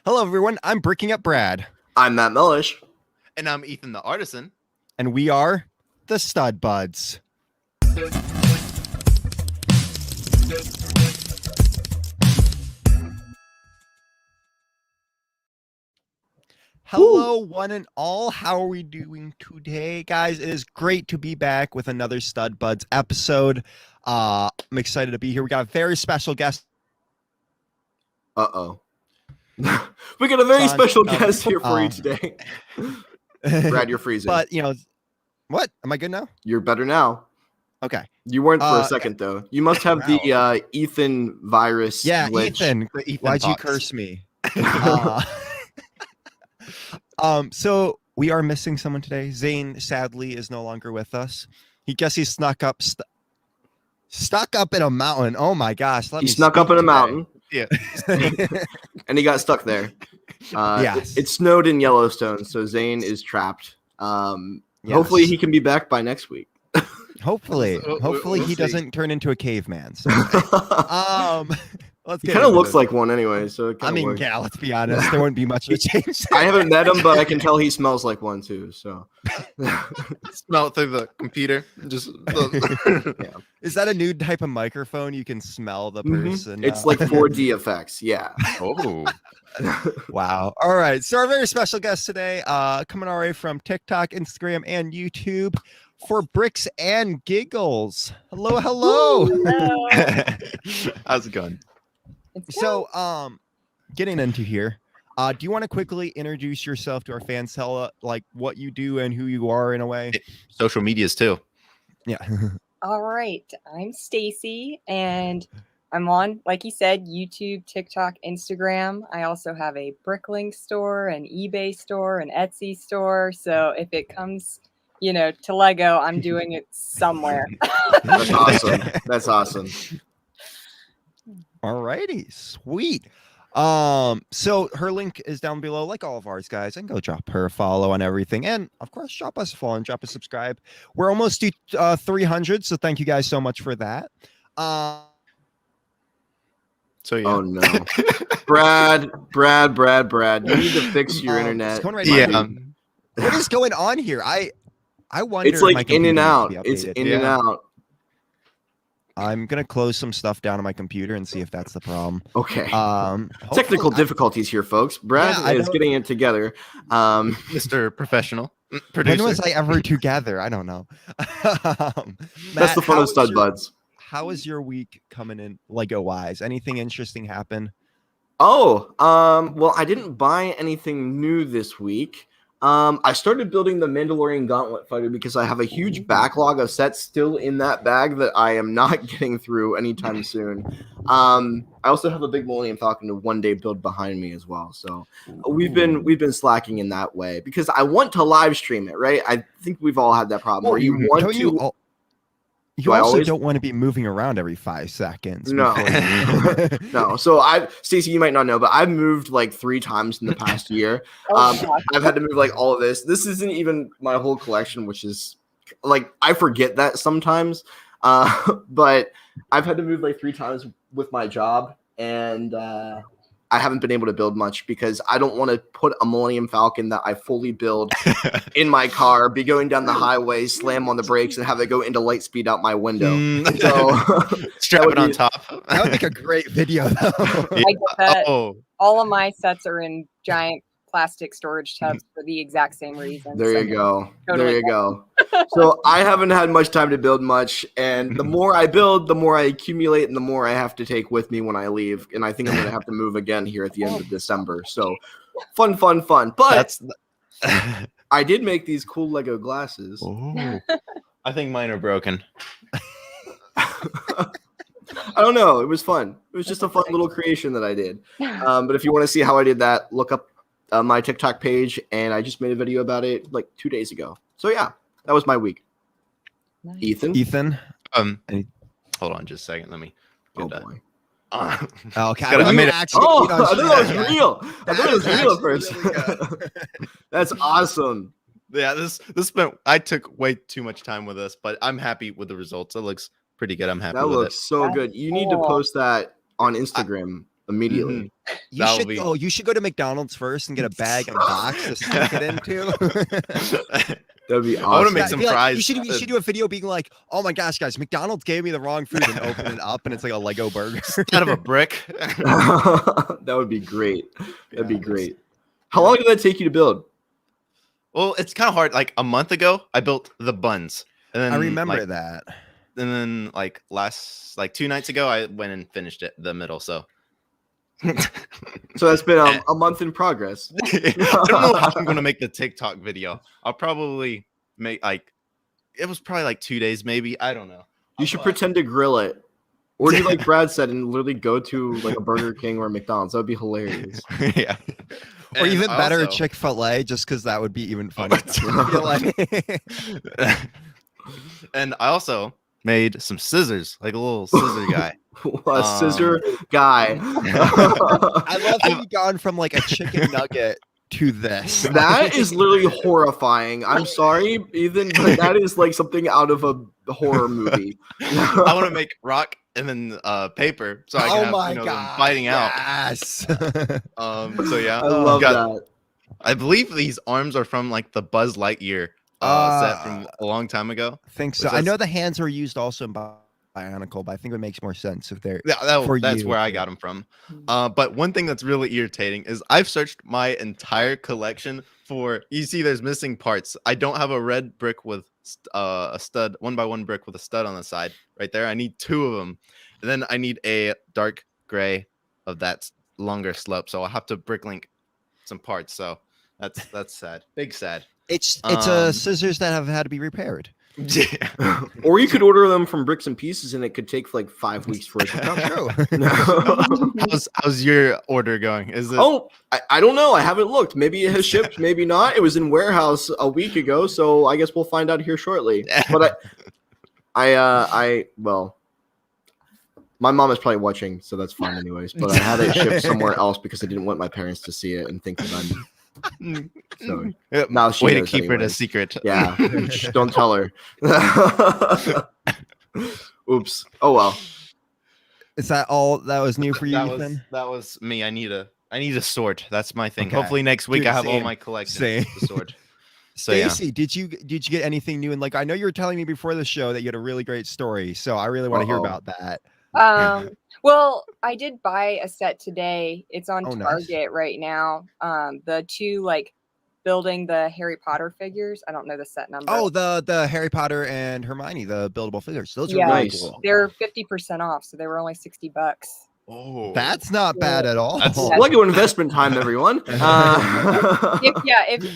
Hello, everyone. I'm Bricking Up Brad. I'm Matt Mellish. And I'm Ethan The Artisan. And we are the Stud Buds. Hello, one and all. How are we doing today, guys? It is great to be back with another Stud Buds episode. I'm excited to be here. We got a very special guest. Uh-oh. We got a very special guest here for you today. Brad, you're freezing. But, what? Am I good now? You're better now. Okay. You weren't for a second, though. You must have the Ethan virus. Yeah, glitch. Ethan. Why'd you curse me? So we are missing someone today. Zane sadly is no longer with us. He's stuck up in a mountain. Oh my gosh! He snuck up in a mountain. Yeah, and he got stuck there. Yes. It snowed in Yellowstone, so Zane is trapped. Hopefully he can be back by next week. Hopefully he doesn't turn into a caveman. So. He kind of looks like one anyway, so works. Yeah, let's be honest. There wouldn't be much of a change. I haven't met him, but I can tell he smells like one too. So smell it through the computer. Just yeah. Is that a new type of microphone? You can smell the person. It's like 4D effects. Yeah. Oh. Wow. All right. So our very special guest today, coming our way from TikTok, Instagram, and YouTube. For Bricks and Giggles. Hello. Hello. How's it going? So, getting into here, do you want to quickly introduce yourself to our fans? Tell like what you do and who you are in a way. Social medias too. Yeah. All right. I'm Stacy, and I'm on, like you said, YouTube, TikTok, Instagram. I also have a Bricklink store, an eBay store, an Etsy store. So if it comes, to Lego, I'm doing it somewhere. That's awesome. That's awesome. All righty, sweet. So her link is down below, like all of ours, guys, and go drop her a follow on everything, and of course, drop us a follow and drop a subscribe. We're almost to 300, so thank you guys so much for that. So yeah. Oh no, Brad, you need to fix your internet. What is going on here? I wonder. It's like in and out. It's in and out. I'm gonna close some stuff down on my computer and see if that's the problem. Okay. Technical difficulties here, folks. Brad is getting it together. Mr. Professional Producer. When was I ever together? I don't know. That's the fun of Stud Buds. How is your week coming in Lego wise? Anything interesting happen? Oh, well, I didn't buy anything new this week. I started building the Mandalorian Gauntlet fighter because I have a huge backlog of sets still in that bag that I am not getting through anytime soon. I also have a big Millennium Falcon to one day build behind me as well. So we've been slacking in that way because I want to live stream it, right? I think we've all had that problem where you want to. You also don't want to be moving around every 5 seconds. No, no. So Stacey, you might not know, but I've moved like 3 times in the past year. I've had to move like all of this. This isn't even my whole collection, which is like, I forget that sometimes. But I've had to move like 3 times with my job, and I haven't been able to build much because I don't want to put a Millennium Falcon that I fully build in my car, be going down the highway, slam on the brakes, and have it go into light speed out my window. So strap it on top. That would make a great video, though. I get that. All of my sets are in giant plastic storage tubs for the exact same reason. There you go. Totally there you go. So I haven't had much time to build much, and the more I build, the more I accumulate, and the more I have to take with me when I leave. And I think I'm going to have to move again here at the end of December. So fun. But I did make these cool Lego glasses. I think mine are broken. I don't know. It was fun. It was just a fun little creation that I did. But if you want to see how I did that, look up my TikTok page, and I just made a video about it like 2 days ago. So yeah, that was my week. Nice. Ethan. Hold on just a second. Let me get that. Boy. Okay. I thought it was real. I thought it was real at first. That's awesome. Yeah, I took way too much time with this, but I'm happy with the results. It looks pretty good. I'm happy with it. That looks so good. You need to post that on Instagram. immediately. You should go to McDonald's first and get a bag and a box to stick it into. That'd be awesome. I want to make some Like, fries. you should do a video being like, "Oh my gosh, guys, McDonald's gave me the wrong food," and open it up, and it's like a Lego burger Out of a brick. That would be great. That'd be great. How long did that take you to build? Well, it's kind of hard. Like a month ago, I built the buns. And then, I remember that. And then like 2 nights ago, I went and finished the middle. So So that's been a month in progress. I don't know how I'm going to make the TikTok video. I'll probably make it was probably like 2 days, maybe. I don't know. You should pretend to grill it. Or do like Brad said and literally go to like a Burger King or a McDonald's. That would be hilarious. Yeah. Or And even better, also- Chick-fil-A, just because that would be even funnier. And I also made some scissors, like a little scissor guy. A scissor guy. I love how you've gone from like a chicken nugget to this. That is literally horrifying. I'm sorry, Ethan, but that is like something out of a horror movie. I want to make rock and then paper, so I can have them fighting out. Yes. So yeah, I love that. I believe these arms are from like the Buzz Lightyear set from a long time ago. I think so. I know the hands were used also in Bionicle, but I think it makes more sense if they're that's where I got them from. But one thing that's really irritating is I've searched my entire collection for. You see, there's missing parts. I don't have a red brick with a stud, 1x1 brick with a stud on the side right there. I need 2 of them, and then I need a dark gray of that longer slope. So I'll have to bricklink some parts. So that's sad, big sad. It's scissors that have had to be repaired. Yeah. Or you could order them from Bricks and Pieces, and it could take like 5 weeks for it to come. True. How's your order going? Is it? Oh, I don't know. I haven't looked. Maybe it has shipped. Maybe not. It was in warehouse a week ago, so I guess we'll find out here shortly. But well, my mom is probably watching, so that's fine, anyways. But I had it shipped somewhere else because I didn't want my parents to see it and think that I'm. So now she way to knows keep it a anyways. secret. Yeah, don't tell her. Oops. Oh well. Is that all that was new for you, Ethan? That was me. I need a sword. That's my thing. Okay. Hopefully next week Dude, I have all same. my collection. Same. The sword. So yeah. Stacy, did you get anything new? And like, I know you were telling me before the show that you had a really great story, so I really want to hear about that. Well, I did buy a set today. It's on Target nice. right now. The 2 like building the Harry Potter figures. I don't know the set number. Oh, the Harry Potter and Hermione, the buildable figures. Those are really nice. cool. They're 50% off, so they were only $60. Oh, That's not bad at all. That's Lego investment time, everyone. If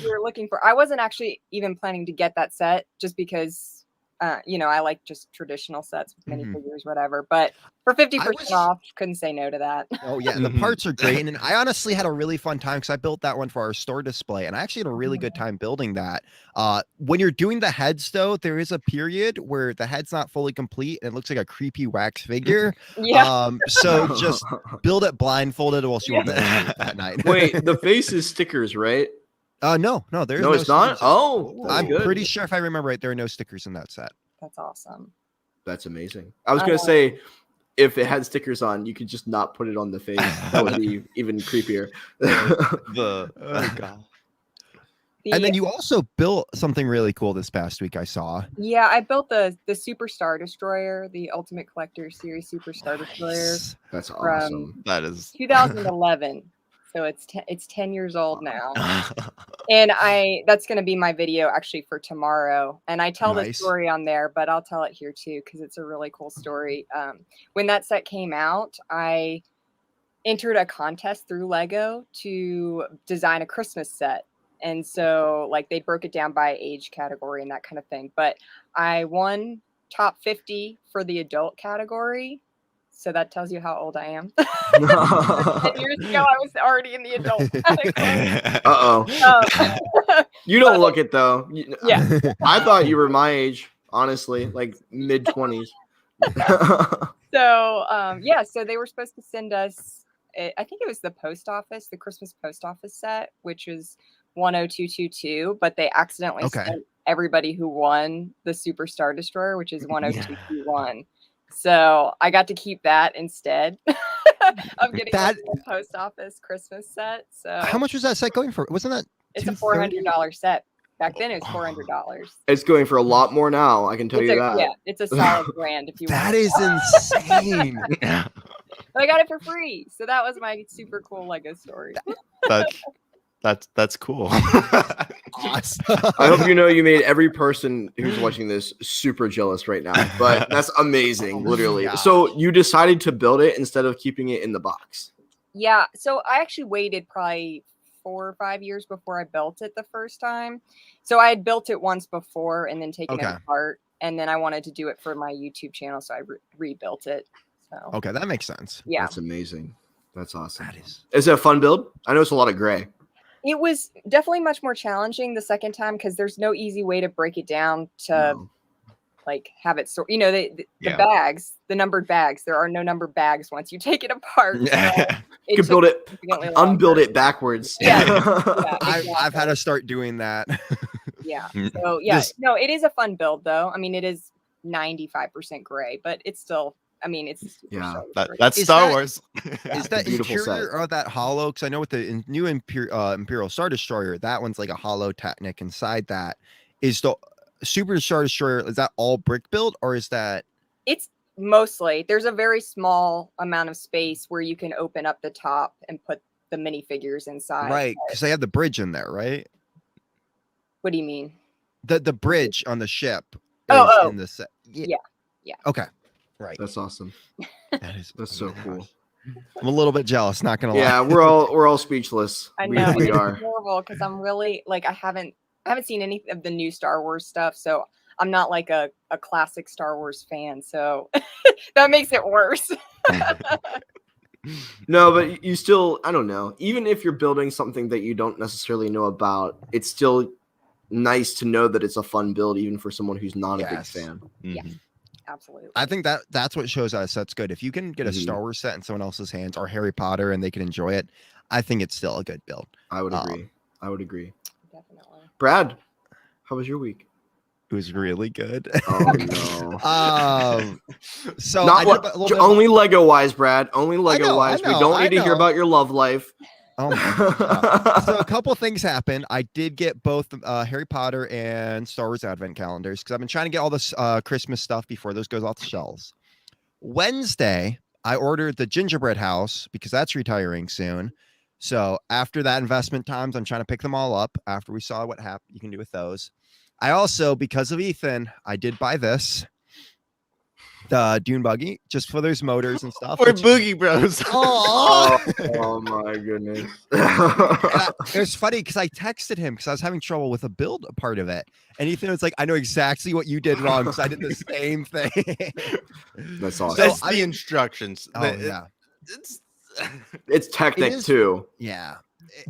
you're looking for, I wasn't actually even planning to get that set just because, I like just traditional sets with minifigures, whatever. But for 50% off, couldn't say no to that. Oh yeah, and the parts are great. And I honestly had a really fun time because I built that one for our store display, and I actually had a really good time building that. When you're doing the heads, though, there is a period where the head's not fully complete and it looks like a creepy wax figure. Yeah. So just build it blindfolded while you want that night. Wait, the face is stickers, right? No, there's no, it's not. stickers. Oh, I'm good. pretty sure if I remember right, there are no stickers in that set. That's awesome. That's amazing. I was gonna say, if it had stickers on, you could just not put it on the face. That would be even creepier. Oh god. And then you also built something really cool this past week, I saw. Yeah, I built the Super Star Destroyer, the Ultimate Collector Series Super Star Destroyer. That's awesome. That is 2011. So it's 10 years old now. And that's going to be my video actually for tomorrow. And I tell the story on there, but I'll tell it here too because it's a really cool story. When that set came out, I entered a contest through Lego to design a Christmas set. And so like they broke it down by age category and that kind of thing. But I won top 50 for the adult category. So that tells you how old I am. 10 years ago, I was already in the adult category. Uh-oh. You don't look it, though. Yeah. I thought you were my age, honestly, like mid-20s. So they were supposed to send us, I think it was the post office, the Christmas post office set, which is 10222, but they accidentally sent everybody who won the Super Star Destroyer, which is 10221. So I got to keep that instead. I'm getting That- a post office Christmas set. So How much was that set going for? Wasn't that it's a $230? $400 set. Back then it was $400. It's going for a lot more now. I can tell you that. Yeah, it's a solid brand if you want. That is insane. But I got it for free, so that was my super cool Lego story. That's cool. Awesome. I hope you know you made every person who's watching this super jealous right now. But that's amazing, literally. gosh. So you decided to build it instead of keeping it in the box. Yeah, so I actually waited probably 4 or 5 years before I built it the first time. So I had built it once before and then taken it Okay. apart, and then I wanted to do it for my YouTube channel, so I rebuilt it. So Okay, that makes sense. yeah, That's amazing. That's awesome. That is. Is it a fun build? I know it's a lot of gray. it was definitely much more challenging the second time because there's no easy way to break it down to No. like have it sort. You know, the Yeah. bags, the numbered bags. There are no numbered bags once you take it apart. So You can build it, significantly unbuild longer. it backwards. Yeah. I've had to start doing that. Yeah. Mm. So yeah, This- no, it is a fun build though. I mean, it is 95% gray, but it's still. I mean, it's super Yeah, Star Wars That's gray. Is Star that- Wars. Is that Beautiful interior set. or that hollow? Because I know with the new Imperial Star Destroyer, that one's like a hollow Technic. Inside that is the Super Star Destroyer. Is that all brick build or is that? It's mostly there's a very small amount of space where you can open up the top and put the minifigures inside. Right, because they have the bridge in there, right? What do you mean? The bridge on the ship. Oh, in the set. Yeah. Okay. Right. That's awesome. That is. That's so cool. I'm a little bit jealous. Not gonna lie. Yeah, we're all speechless. I know We it's are. horrible because I'm really like I haven't seen any of the new Star Wars stuff, so I'm not like a classic Star Wars fan. So that makes it worse. No, but you still, I don't know. Even if you're building something that you don't necessarily know about, it's still nice to know that it's a fun build, even for someone who's not a big Yes. fan. Yeah. Mhm. Absolutely. I think that's what shows us that's good. If you can get a Mhm. Star Wars set in someone else's hands or Harry Potter and they can enjoy it, I think it's still a good build. I would agree. I would agree. Definitely. Brad, how was your week? It was really good. Oh no. So Not I did what, a little bit only Lego wise, Brad. Only Lego know, wise. We I don't need to hear know. about your love life. Oh my God. So a couple things happened. I did get both Harry Potter and Star Wars Advent calendars because I've been trying to get all this Christmas stuff before those goes off the shelves. Wednesday, I ordered the gingerbread house because that's retiring soon. So after that investment times, I'm trying to pick them all up after we saw what happened you can do with those. I also, because of Ethan, I did buy this. The Dune buggy, just for those motors and stuff. We're which- Boogie Bros. Aw. Oh my goodness. It was funny because I texted him because I was having trouble with a build part of it. And Ethan was like, I know exactly what you did wrong because I did the same thing. That's awesome. That's So, I the mean- instructions. Oh, yeah. It's It's Technic It is- too. Yeah.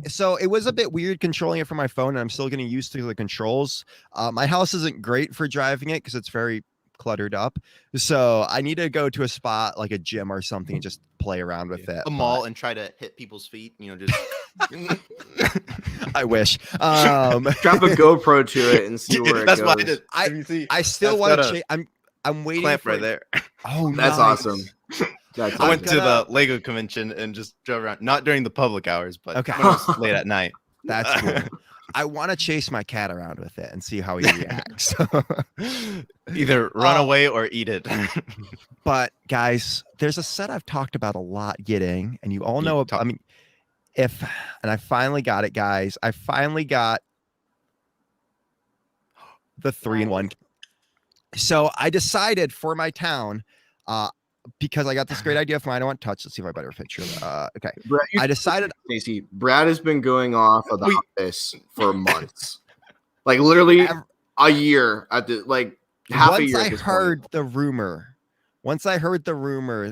So it was a bit weird controlling it from my phone, and I'm still getting used to the controls. My house isn't great for driving it because it's very cluttered up. So I need to go to a spot like a gym or something and just play around with it. a mall and try to hit people's feet. You know, just I wish. Strap a GoPro to it and see where it that's goes. what I did. I- You see, I still That's want got to. a I'm waiting clamp for right there. Oh, That's nice. awesome. That's I went awesome. to the Lego convention and just drove around. Not during the public hours, but Okay. when it was late at night. That's cool. I want to chase my cat around with it and see how he reacts. Either run Oh. away or eat it. But guys, there's a set I've talked about a lot getting, and you all You know. talk- I mean, and I finally got it, guys. I finally got the 3-in-1. So I decided for my town, because I got this great idea of mine. I want touch. Let's see if I have a better picture. Okay, Brad, I decided. Stacey, Brad has been going off about Wait. this for months. Like literally Ev- a year at the half a once year. I at this heard point. the rumor,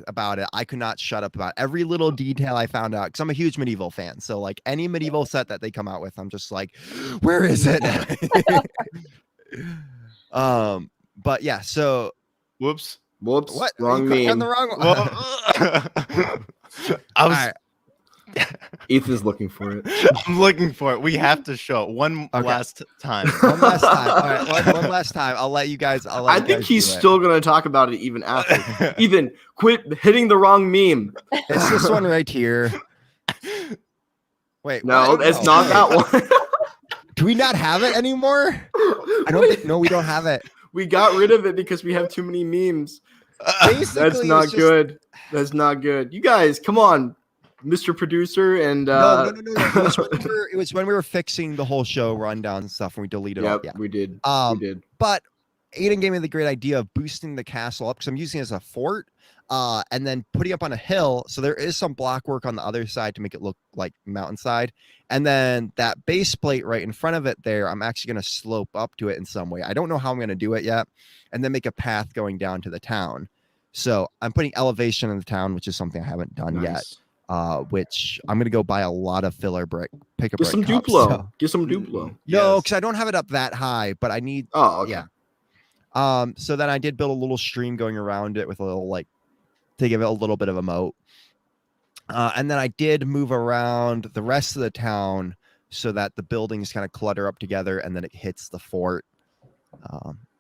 about it, I could not shut up about every little detail I found out because I'm a huge medieval fan. So like any medieval set that they come out with, I'm just like, where is it? But yeah, so Whoops. Whoops, what? wrong You clicked on meme. the wrong one. Well, I was Alright. Ethan's looking for it. I'm looking for it. We have to show it one last time. One last time. All right, one last time. I'll let you guys. I think he's still going to talk about it even after. Ethan, quit hitting the wrong meme. It's this one right here. Wait, no, it's not that one. Do we not have it anymore? I don't think. No, we don't have it. We got rid of it because we have too many memes. That's not good. That's not good. You guys, come on, Mr. Producer and no. It was when we were fixing the whole show rundown and stuff, and we deleted it. Yeah, we did. We did. But Aiden gave me the great idea of boosting the castle up because I'm using it as a fort, and then putting up on a hill. So there is some block work on the other side to make it look like mountainside. And then that base plate right in front of it there, I'm actually going to slope up to it in some way. I don't know how I'm going to do it yet. And then make a path going down to the town. So I'm putting elevation in the town, which is something I haven't done yet. Which I'm going to go buy a lot of filler brick. Pick up some Duplo. So. Get some Duplo. No, because I don't have it up that high, but I need. Oh, okay. Yeah. So then I did build a little stream going around it with a little to give it a little bit of a moat. And then I did move around the rest of the town so that the buildings kind of clutter up together and then it hits the fort.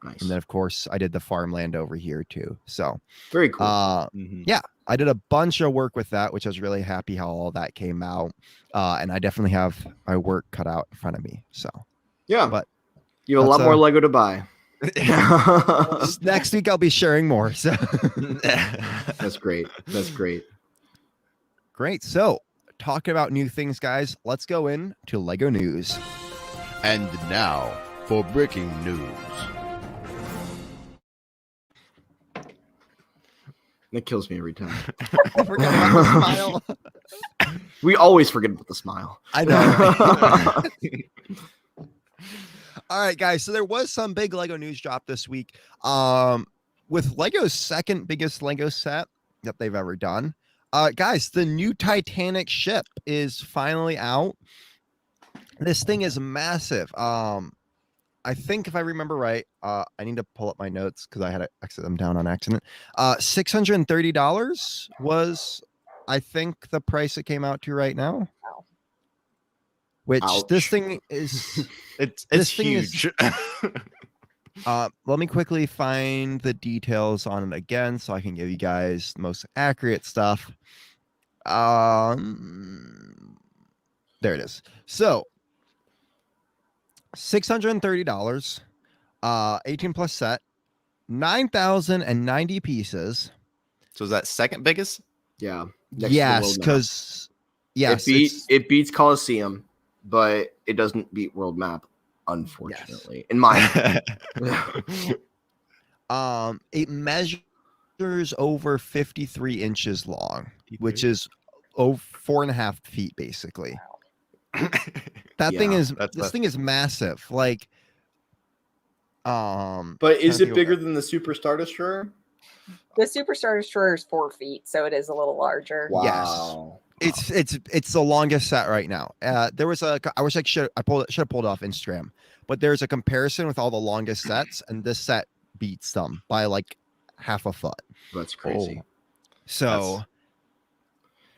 Nice. And then, of course, I did the farmland over here, too. So very cool. Yeah, I did a bunch of work with that, which I was really happy how all that came out. And I definitely have my work cut out in front of me. So, yeah, but you have a lot more Lego to buy. Next week, I'll be sharing more. So That's great. That's great. Great. So, talking about new things, guys, let's go into Lego news. And now for breaking news. That kills me every time. I forgot about the smile. We always forget about the smile. I know. Right? All right, guys. So there was some big Lego news drop this week. With Lego's second biggest Lego set that they've ever done. Guys, the new Titanic ship is finally out. This thing is massive. I think if I remember right, I need to pull up my notes because I had to exit them down on accident. $630 was, I think, the price it came out to right now. Wow. Which Ouch. This thing is it's huge. Let me quickly find the details on it again so I can give you guys the most accurate stuff. There it is. So $630, 18 plus set, 9,090 pieces. So is that second biggest? Yeah. Yes, because it beats Colosseum, but it doesn't beat World Map, unfortunately. In my it measures over 53 inches long, which is 4.5 feet basically. That thing is this thing is massive. Like, but is it bigger than the Super Star Destroyer? The Super Star Destroyer is 4 feet, so it is a little larger. Wow. Yes. It's the longest set right now. There was I wish I should have pulled it off Instagram, but there's a comparison with all the longest sets, and this set beats them by like half a foot. That's crazy. So,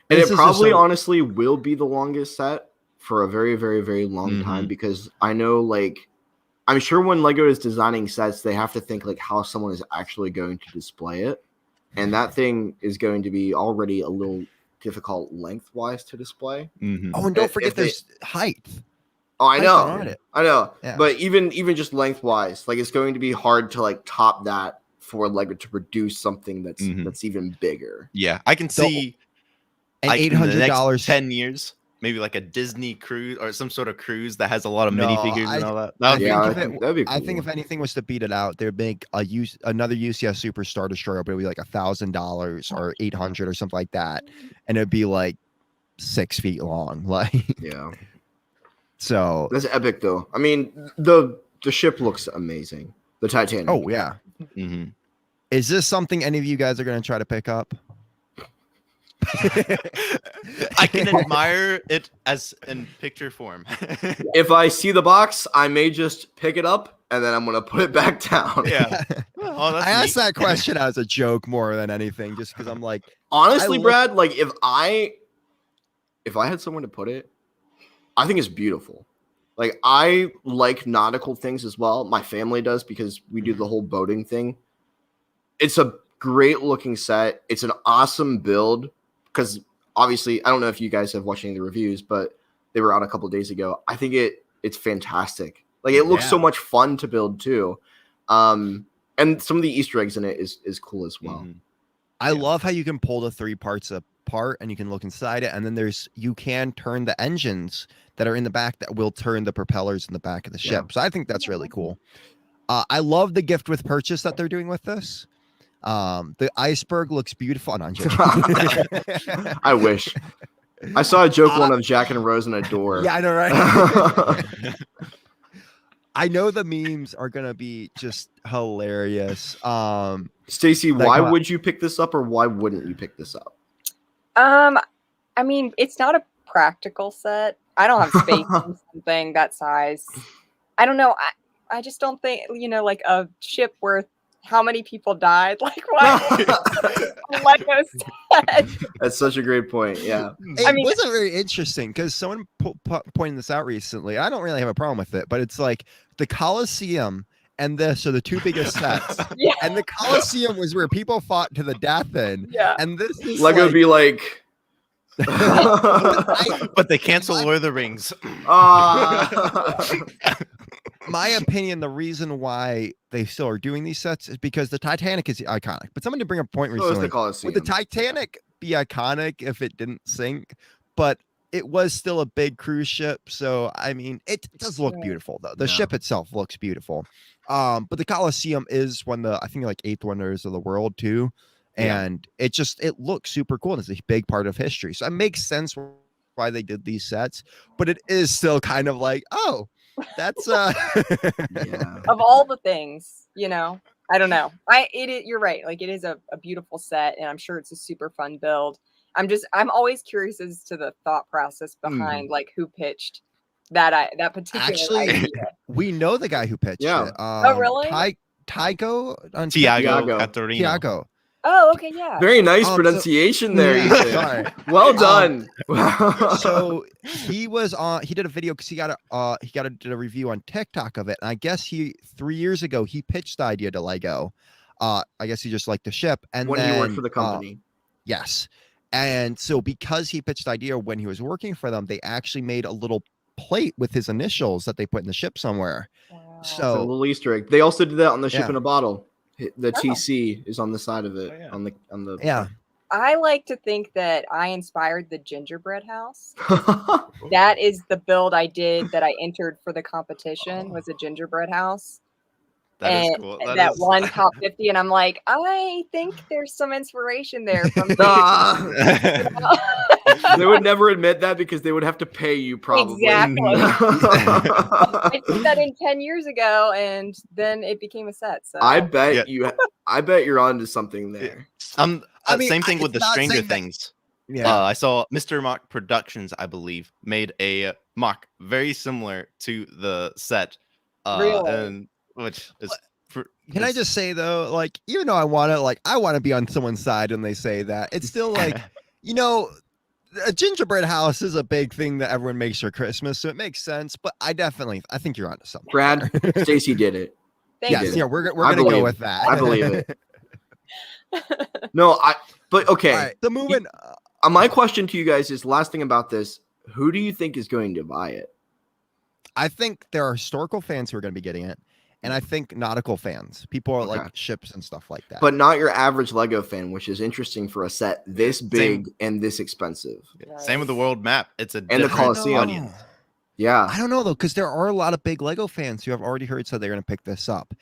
and it probably honestly will be the longest set for a very, very, very long time, because I know, like, I'm sure when Lego is designing sets, they have to think like how someone is actually going to display it, and that thing is going to be already a little difficult lengthwise to display. Oh, and don't forget there's height. Oh, I know. Yeah. But even just lengthwise, like, it's going to be hard to like top that for Lego to produce something that's even bigger. Yeah, I can see. And $800 10 years, maybe like a Disney cruise or some sort of cruise that has a lot of minifigures and all that. That'd be cool. I think if anything was to beat it out, they'd make another UCS Super Star Destroyer, but it'd be like $1,000 or $800 or something like that, and it'd be like 6 feet long. Like, yeah. So that's epic, though. I mean, the ship looks amazing. The Titanic. Oh yeah. Is this something any of you guys are going to try to pick up? I can admire it as in picture form. If I see the box, I may just pick it up and then I'm gonna put it back down. Yeah. I asked that question as a joke more than anything, just because I'm like, honestly, Brad, like, if if I had somewhere to put it, I think it's beautiful. Like, I like nautical things as well. My family does because we do the whole boating thing. It's a great looking set. It's an awesome build because obviously, I don't know if you guys have watched any of the reviews, but they were out a couple of days ago. I think it's fantastic. Like, it looks so much fun to build too. And some of the Easter eggs in it is cool as well. Mm-hmm. I love how you can pull the 3 parts apart and you can look inside it. And then you can turn the engines that are in the back that will turn the propellers in the back of the ship. So I think that's really cool. I love the gift with purchase that they're doing with this. The iceberg looks beautiful. No, I'm joking. I wish. I saw a joke one of Jack and Rose in a door. Yeah, I know, right? I know the memes are gonna be just hilarious. Stacy, why would you pick this up, or why wouldn't you pick this up? I mean, it's not a practical set. I don't have space for something that size. I don't know. I just don't think, like a ship worth how many people died. Like, what? Lego set. That's such a great point. Yeah. It wasn't very interesting because someone pointed this out recently. I don't really have a problem with it, but it's like the Colosseum and this are the 2 biggest sets. Yeah. And the Colosseum was where people fought to the death in. Yeah. And this is Lego would be like. But they cancel Lord of the Rings. My opinion, the reason why they still are doing these sets is because the Titanic is iconic. But someone to bring up a point recently. Would the Titanic be iconic if it didn't sink? But it was still a big cruise ship. So, I mean, it does look beautiful, though. The ship itself looks beautiful. But the Colosseum is one of the, I think, like 8th wonders of the world, too. And it looks super cool. And it's a big part of history. So it makes sense why they did these sets. But it is still kind of like, oh, that's of all the things, I don't know. You're right. Like, it is a beautiful set, and I'm sure it's a super fun build. I'm always curious as to the thought process behind like who pitched that particular idea. We know the guy who pitched it. Oh, really? Tiago Caterino. Oh, okay, yeah. Very nice pronunciation there, Ethan. Well done. So he did a video because he did a review on TikTok of it. And I guess 3 years ago, he pitched the idea to Lego. I guess he just liked the ship. And when he worked for the company. Yes. And so because he pitched the idea when he was working for them, they actually made a little plate with his initials that they put in the ship somewhere. Wow. So a little Easter egg. They also did that on the ship in a bottle. The TC is on the side of it. On the I like to think that I inspired the gingerbread house. That is the build I did that I entered for the competition was a gingerbread house. That is cool. That won top 50, and I'm like, I think there's some inspiration there from They would never admit that because they would have to pay you probably. Exactly. I did that in 10 years ago, and then it became a set. So I bet you're onto something there. Same thing with the Stranger Things. Yeah. I saw Mr. Mock Productions, I believe, made a mock very similar to the set. Really? And which is Can I just say though, like, even though I want to be on someone's side when they say that, it's still like, a gingerbread house is a big thing that everyone makes for Christmas, so it makes sense. But I think you're onto something. Brad, Stacy did it. Yes, we're gonna go with that. I believe it. No, but okay. Right, so moving. My question to you guys is: last thing about this, who do you think is going to buy it? I think there are historical fans who are going to be getting it. And I think nautical fans, people are like ships and stuff like that. But not your average Lego fan, which is interesting for a set this big and this expensive. Right. Same with the world map. It's a and the Colosseum audience. Yeah. I don't know, though, because there are a lot of big Lego fans who have already heard said they're going to pick this up.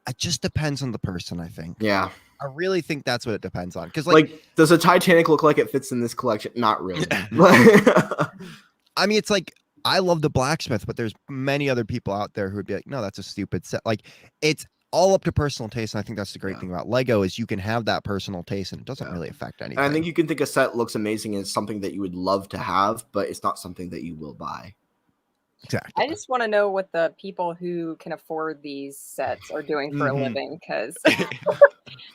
It just depends on the person, I think. Yeah. I really think that's what it depends on. Because, like, does a Titanic look like it fits in this collection? Not really. I mean, it's like, I love the blacksmith, but there's many other people out there who would be like, no, that's a stupid set. Like, it's all up to personal taste. And I think that's the great thing about Lego is you can have that personal taste and it doesn't really affect anything. And I think you can think a set looks amazing and it's something that you would love to have, but it's not something that you will buy. Exactly. I just want to know what the people who can afford these sets are doing for a living, because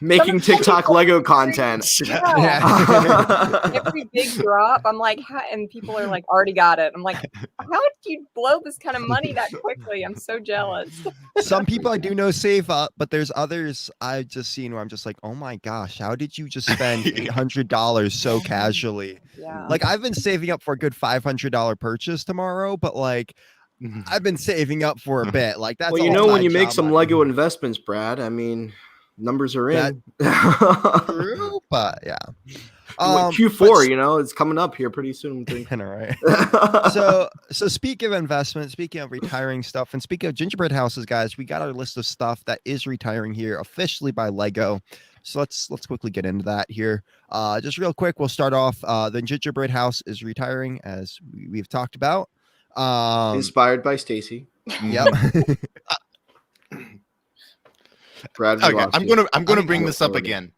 Making TikTok Lego content. Yeah. Every big drop, I'm like, and people are like, already got it. I'm like, how did you blow this kind of money that quickly? I'm so jealous. Some people I do know save up, but there's others I've just seen where I'm just like, oh my gosh, how did you just spend $800 so casually? Yeah. Like I've been saving up for a good $500 purchase tomorrow, but like I've been saving up for a bit. Like that's Well, you all know, when side you make job some money. Lego investments, Brad, I mean, numbers are in. True, but yeah. Q4, you know, it's coming up here pretty soon. I know, right? So speaking of investment, speaking of retiring stuff, and speaking of gingerbread houses, guys, we got our list of stuff that is retiring here officially by Lego. So let's quickly get into that here. Just real quick, we'll start off. The gingerbread house is retiring, as we've talked about. Inspired by Stacy. Yep. Brad, Okay, I'm gonna bring this up again.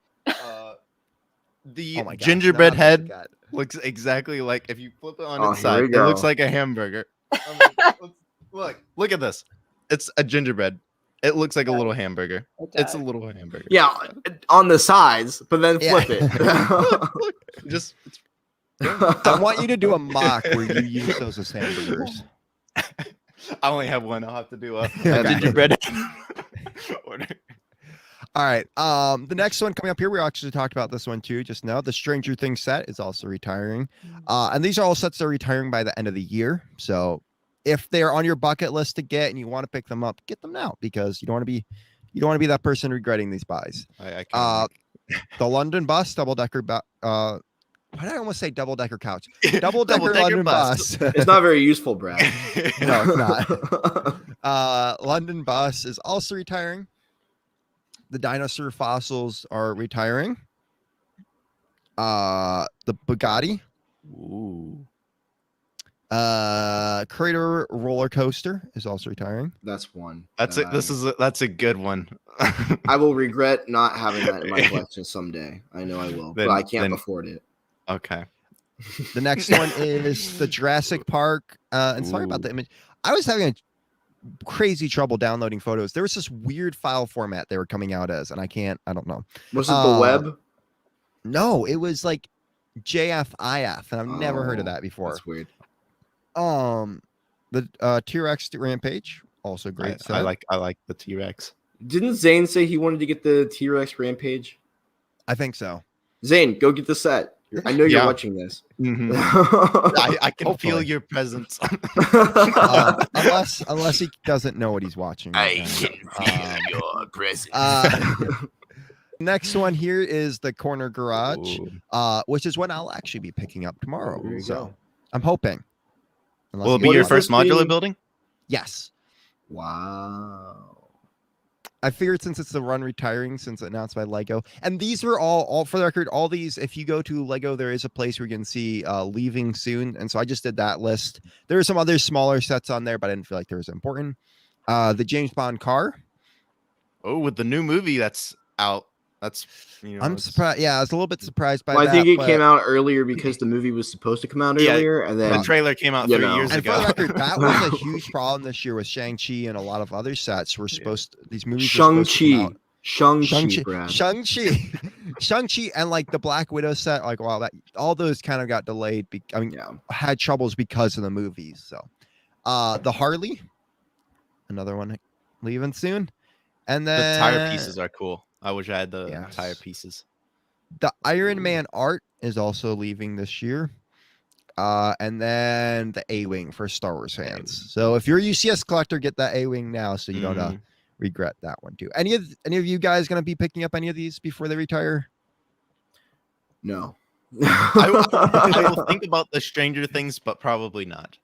The gingerbread head looks exactly like, if you flip it on its side, it looks like a hamburger. Look at this. It's a gingerbread. It looks like a little hamburger. It's a little hamburger. Yeah, on the sides, but then flip it. Look, just. I want you to do a mock where you use those as hamburgers. I only have one. I'll have to do a gingerbread order. All right. The next one coming up here, we actually talked about this one too just now. The Stranger Things set is also retiring. And these are all sets that are retiring by the end of the year. So if they're on your bucket list to get and you want to pick them up, get them now, because you don't want to be that person regretting these buys. The London bus, double-decker why did I almost say double-decker couch? Double-decker London bus. It's not very useful, Brad. No, it's not. London bus is also retiring. The dinosaur fossils are retiring. The Bugatti. Ooh. Crater roller coaster is also retiring. That's one. That's a good one. I will regret not having that in my collection someday. I know I will, but I can't afford it. Okay. The next one is the Jurassic Park. And sorry about the image. I was having a crazy trouble downloading photos. There was this weird file format they were coming out as, and I don't know. Was it the web? No, it was like JFIF, and I've never heard of that before. That's weird. The T-Rex Rampage, also great. I like the T-Rex. Didn't Zane say he wanted to get the T-Rex Rampage? I think so. Zane, go get the set. I know you're watching this. Mm-hmm. I can feel your presence. Unless he doesn't know what he's watching. I can feel your presence. Next one here is the corner garage, which is what I'll actually be picking up tomorrow. So I'm hoping. Will it be your first modular building? Yes. Wow. I figured since it's the run retiring, since announced by Lego, and these were all for the record, all these, if you go to Lego, there is a place where you can see leaving soon. And so I just did that list. There are some other smaller sets on there, but I didn't feel like there was important. The James Bond car. Oh, with the new movie that's out. That's, I'm surprised. Yeah, I was a little bit surprised by that. I think it came out earlier because the movie was supposed to come out earlier, and then the trailer came out 3 years and ago. For the record, that was a huge problem this year with Shang-Chi and a lot of other sets were supposed to, these movies Shang-Chi, and like the Black Widow set, like that all those kind of got delayed. Had troubles because of the movies. So, the Harley, another one leaving soon, and then the tire pieces are cool. I wish I had the tire pieces. The Iron Man art is also leaving this year. And then the A-Wing for Star Wars fans. So if you're a UCS collector, get that A-Wing now so you don't regret that one too. Any of you guys going to be picking up any of these before they retire? No. I will think about the Stranger Things, but probably not.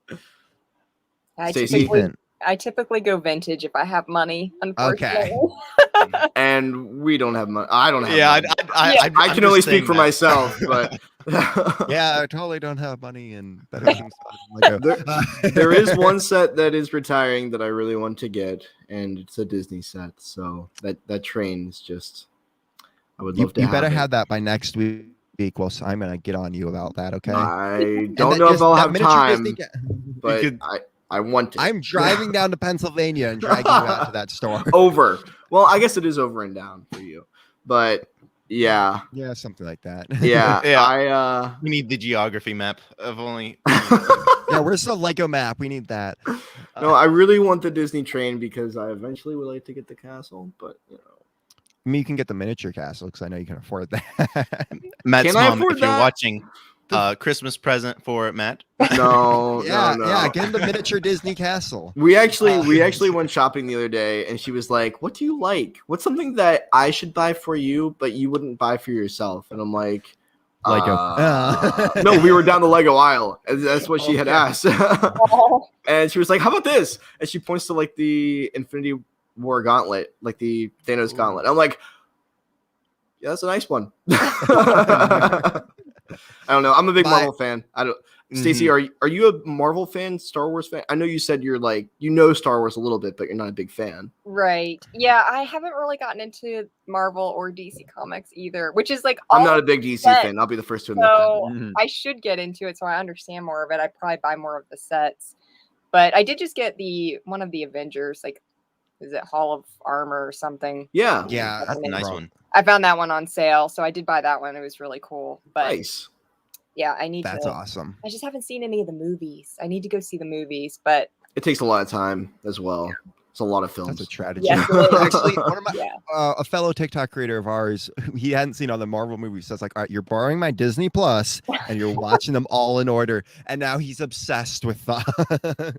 I typically go vintage if I have money, unfortunately. Okay. And we don't have money. I don't have money. I can only speak for myself, but yeah, I totally don't have money and better things. There is one set that is retiring that I really want to get, and it's a Disney set. So that train is just, I would love to have. You better it. have that by next week. Well, so I'm gonna get on you about that. Okay. I don't know if I'll have time, but I want to. I'm driving down to Pennsylvania and dragging you out to that store. Over. Well, I guess it is over and down for you. but yeah, Yeah, something like that. yeah. Yeah. We need the geography map of only. Yeah, where's the Lego map? We need that. No, I really want the Disney train because I eventually would like to get the castle, but you know. I mean, you can get the miniature castle because I know you can afford that. Matt's Can I mom, afford if you're that? watching, Christmas present for Matt. No, yeah, no. yeah, get him the miniature Disney castle. We actually went shopping the other day, and she was like, "What do you like? What's something that I should buy for you, but you wouldn't buy for yourself?" And I'm like, Lego. No, we were down the Lego aisle, and that's what she had Okay. asked. And she was like, "How about this?" And she points to like the Infinity War gauntlet, like the Thanos gauntlet. I'm like, "Yeah, that's a nice one." I don't know. I'm a big Marvel fan. I don't. Stacey, are you a Marvel fan, Star Wars fan? I know you said you're like Star Wars a little bit, but you're not a big fan. Right. Yeah, I haven't really gotten into Marvel or DC comics either, which is like I'm not a big DC fan. I'll be the first to admit so that. I should get into it so I understand more of it. I probably buy more of the sets. But I did just get one of the Avengers, like is it Hall of Armor or something? Yeah. Yeah, That's a nice one. I found that one on sale, so I did buy that one. It was really cool. But Nice. yeah, I need That's to. awesome. I just haven't seen any of the movies. I need to go see the movies, but It takes a lot of time as well. It's a lot of films. That's a tragedy. Yes, it is. Actually, one of my yeah. a fellow TikTok creator of ours, he hadn't seen all the Marvel movies. So it's like, all right, you're borrowing my Disney Plus and you're watching them all in order. And now he's obsessed with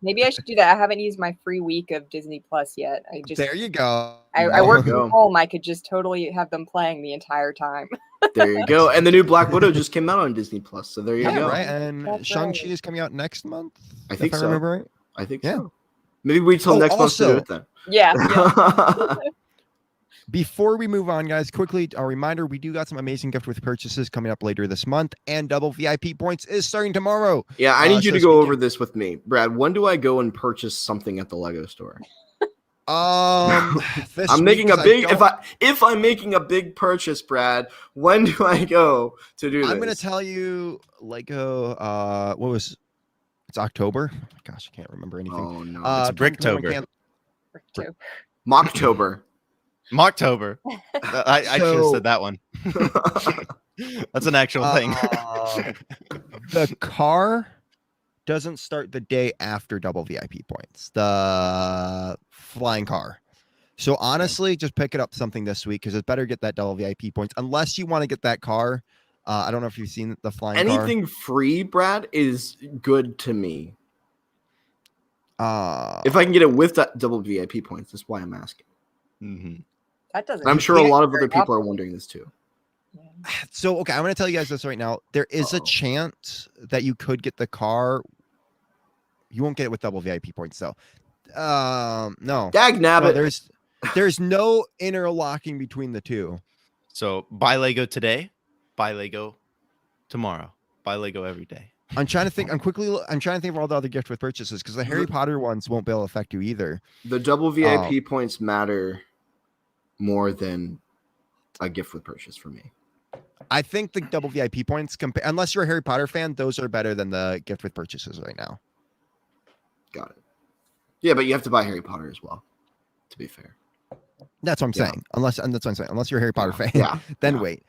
Maybe I should do that. I haven't used my free week of Disney Plus yet. There you go. I work from home. I could just totally have them playing the entire time. There you go. And the new Black Widow just came out on Disney Plus. So there you go. Right. And That's Shang-Chi right. is coming out next month. I think if so. I remember right. I think Yeah. so. Maybe wait till next month to do it then. Yeah. Before we move on, guys, quickly a reminder: we do got some amazing gift with purchases coming up later this month, and double VIP points is starting tomorrow. Yeah, I need you to go over this with me, Brad. When do I go and purchase something at the Lego store? I'm making a big if I'm making a big purchase, Brad. When do I go to do this? I'm going to tell you, Lego. It's October. Gosh, I can't remember anything. Oh no, it's Bricktober. Mocktober. Mocktober. I should have said that one. That's an actual thing. The car doesn't start the day after double VIP points. The flying car. So honestly, just pick it up something this week because it's better to get that double VIP points unless you want to get that car. I don't know if you've seen the flying car. Anything free, Brad, is good to me. If I can get it with that double VIP points, that's why I'm asking. Mm-hmm. That doesn't. I'm sure a lot of other people are wondering this too. So, okay, I'm going to tell you guys this right now. There is a chance that you could get the car. You won't get it with double VIP points, though. No. Dag nabbit. No, there's no interlocking between the two. So buy Lego today, buy Lego tomorrow, buy Lego every day. I'm trying to think. I'm trying to think of all the other gift with purchases because the Harry Potter ones won't be able to affect you either. The double VIP points matter more than a gift with purchase for me. I think the double VIP points, unless you're a Harry Potter fan, those are better than the gift with purchases right now. Got it. Yeah, but you have to buy Harry Potter as well, to be fair. That's what I'm saying. That's what I'm saying. Unless you're a Harry Potter fan, then wait.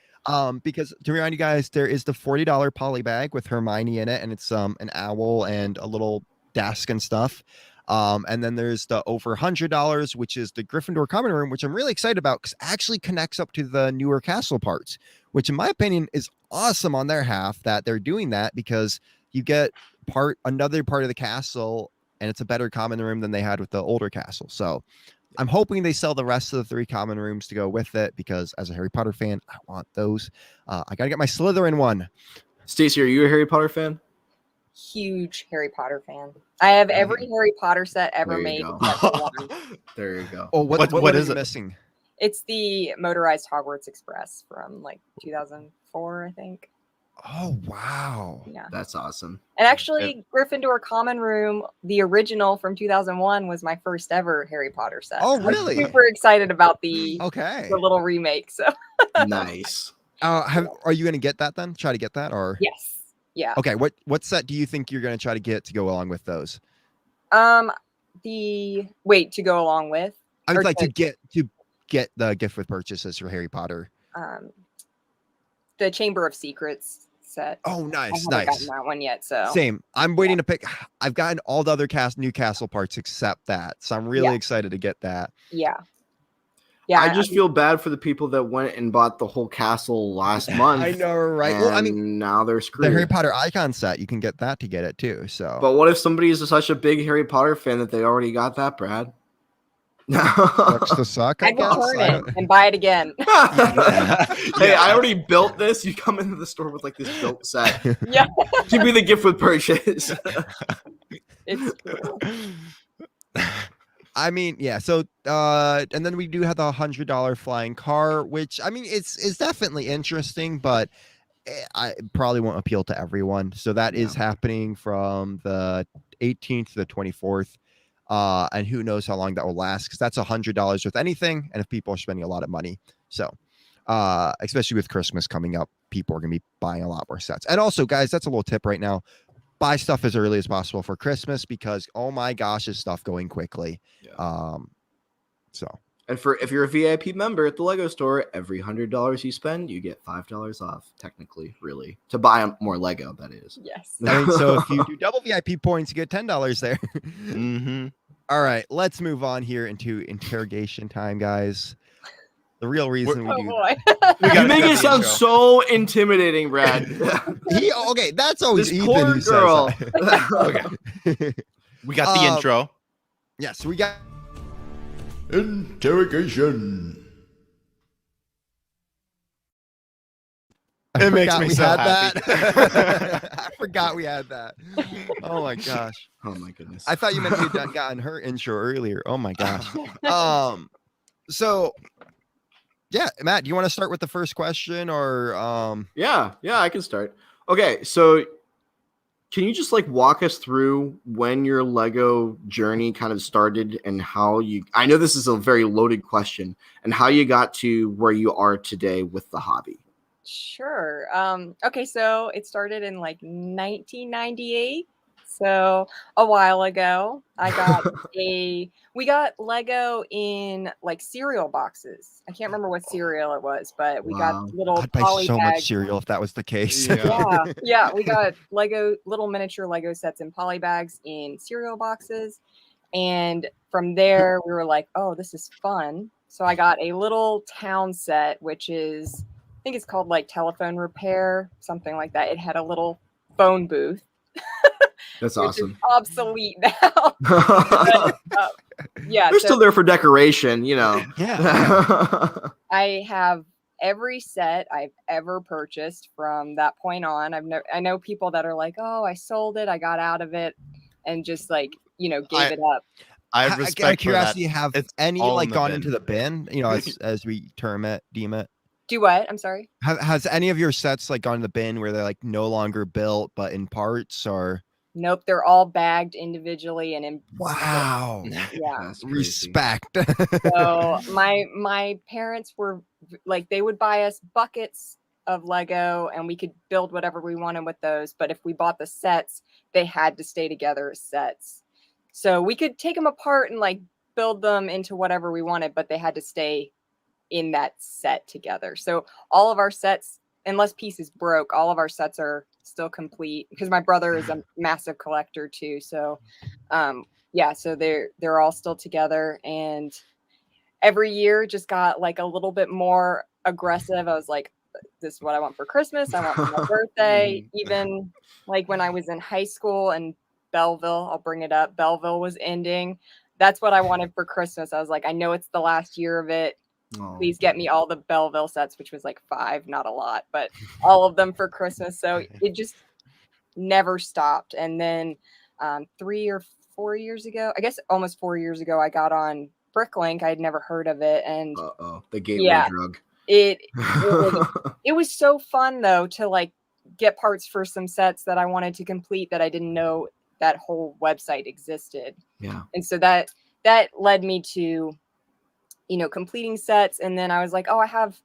Because to remind you guys, there is the $40 poly bag with Hermione in it, and it's an owl and a little desk and stuff. And then there's the over $100, which is the Gryffindor common room, which I'm really excited about because it actually connects up to the newer castle parts, which in my opinion is awesome on their half that they're doing that because you get another part of the castle and it's a better common room than they had with the older castle. So I'm hoping they sell the rest of the 3 common rooms to go with it because as a Harry Potter fan, I want those. I got to get my Slytherin one. Stacey, are you a Harry Potter fan? Huge Harry Potter fan. I have every Harry Potter set ever made. There you go. Oh, what is it missing? It's the Motorized Hogwarts Express from like 2004, I think. Oh, wow. Yeah. That's awesome. And actually, Gryffindor Common Room, the original from 2001, was my first ever Harry Potter set. Oh, really? I'm super excited about the little remake. So nice. Are you going to get that then? Try to get that or? Yes. Yeah. Okay. What set do you think you're going to try to get to go along with those? To go along with? I would like to get the gift with purchases for Harry Potter. the Chamber of Secrets set. Oh, I nice, haven't nice. gotten that one yet. So Same. I'm waiting to pick. I've gotten all the other new castle parts except that, so I'm really excited to get that. Yeah. I just feel bad for the people that went and bought the whole castle last month. I know, right? Well, I mean, now they're screwed. The Harry Potter icon set, you can get that to get it too. So, but what if somebody is such a big Harry Potter fan that they already got that, Brad? Sucks to suck. I I'd guess. return it and buy it again. Hey, I already built this. You come into the store with like this built set. Yeah. Give me the gift with purchase. It's cool. I mean, yeah. So, and then we do have the $100 flying car, which I mean, it's definitely interesting, but I probably won't appeal to everyone. So that is happening from the 18th to the 24th. And who knows how long that will last, because that's $100 with anything. And if people are spending a lot of money, so especially with Christmas coming up, people are going to be buying a lot more sets. And also, guys, that's a little tip right now. Buy stuff as early as possible for Christmas, because oh my gosh, is stuff going quickly. So, and if you're a VIP member at the Lego store, every $100 you spend, you get $5 off. Technically, really, to buy more Lego. That is. Yes. I mean, so if you do double VIP points, you get $10 there. Mm-hmm. All right, let's move on here into interrogation time, guys. The real reason we do. Boy. You make it sound so intimidating, Brad. Okay, that's always this Ethan poor who girl. says that. Okay. We got the intro. Yes, we got interrogation. It makes me so happy. I forgot we had that. Oh my gosh. Oh my goodness. I thought you meant we'd gotten her intro earlier. Oh my gosh. So yeah, Matt, do you want to start with the first question, or Yeah, I can start. Okay, so can you just like walk us through when your Lego journey kind of started and how you, I know this is a very loaded question, and how you got to where you are today with the hobby? Sure. Okay, so it started in like 1998. So a while ago, we got Lego in like cereal boxes. I can't remember what cereal it was, but we got little I'd buy poly so bags. much cereal if that was the case. Yeah, we got little miniature Lego sets in poly bags in cereal boxes. And from there, we were like, oh, this is fun. So I got a little town set, which is, I think it's called like telephone repair, something like that. It had a little phone booth. That's awesome. Obsolete now. But, yeah, they're still there for decoration, you know. Yeah. I have every set I've ever purchased from that point on. I know people that are like, oh, I sold it, I got out of it, and just like, you know, gave it up. I respect Out of for that. curiosity, have It's any all like in the gone bin. into the bin? You know, as we deem it. Do what? I'm sorry. Has any of your sets like gone to the bin where they're like no longer built but in parts, or? Nope, they're all bagged individually and in. Wow. Yeah. Respect. So my parents were like, they would buy us buckets of Lego and we could build whatever we wanted with those. But if we bought the sets, they had to stay together as sets. So we could take them apart and like build them into whatever we wanted, but they had to stay in that set together. So all of our sets, unless pieces broke, all of our sets are still complete, because my brother is a massive collector too. So yeah, so they're all still together, and every year just got like a little bit more aggressive. I was like, this is what I want for Christmas, I want for my birthday. Even like when I was in high school and Belleville, I'll bring it up, Belleville was ending. That's what I wanted for Christmas. I was like, I know it's the last year of it. Please get me all the Belleville sets, which was like 5, not a lot, but all of them for Christmas. So it just never stopped. And then 3 or 4 years ago, I guess almost 4 years ago, I got on Bricklink. I had never heard of it. And the gateway drug. It was so fun though to like get parts for some sets that I wanted to complete that I didn't know that whole website existed. Yeah. And so that led me to, you know, completing sets. And then I was like, oh, I have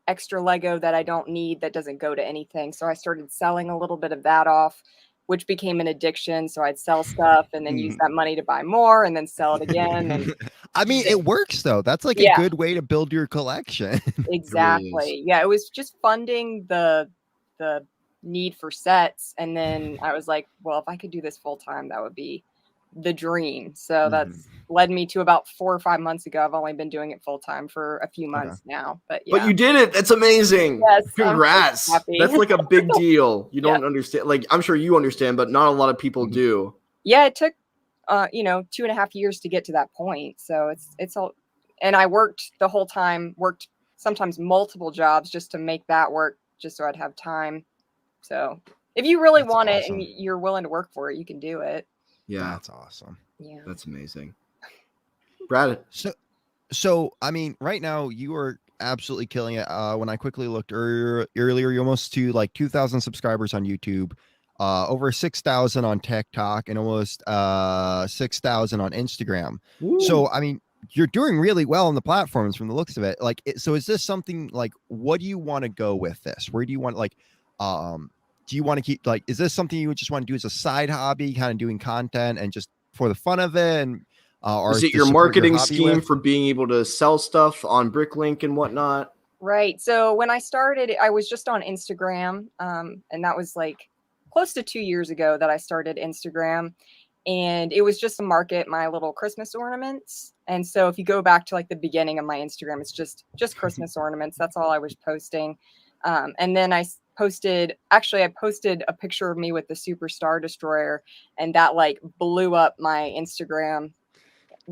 extra Lego that I don't need, that doesn't go to anything. So I started selling a little bit of that off, which became an addiction. So I'd sell stuff and then use that money to buy more and then sell it again. And I mean, it works though. That's like a Yeah. good way to build your collection. Exactly. Yeah, it was just funding the need for sets, and then I was like, well, if I could do this full time, that would be the dream. So that's led me to about 4 or 5 months ago. I've only been doing it full time for a few months now, but yeah. But you did it. That's amazing. Yes, I'm so Congrats. happy. That's like a big deal. You Yeah. don't understand. Like, I'm sure you understand, but not a lot of people do. Yeah, it took 2.5 years to get to that point. So it's all, and I worked the whole time, worked sometimes multiple jobs just to make that work, just so I'd have time. So if you really want it and you're willing to work for it, you can do it. Yeah. That's awesome. Yeah. That's amazing. Brad. So I mean, right now you are absolutely killing it. When I quickly looked earlier, you're almost to like 2,000 subscribers on YouTube, over 6,000 on TikTok, and almost 6,000 on Instagram. Woo. So I mean, you're doing really well on the platforms from the looks of it. Like, so is this something like, what do you want to go with this? Where do you want, like, do you want to keep, like, is this something you would just want to do as a side hobby, kind of doing content and just for the fun of it? And or is it to your support marketing hobby scheme with? for being able to sell stuff on Bricklink and whatnot? Right. So when I started, I was just on Instagram, and that was like close to 2 years ago that I started Instagram, and it was just to market my little Christmas ornaments. And so if you go back to like the beginning of my Instagram, it's just Christmas ornaments. That's all I was posting. And then I posted a picture of me with the Super Star Destroyer, and that like blew up my Instagram.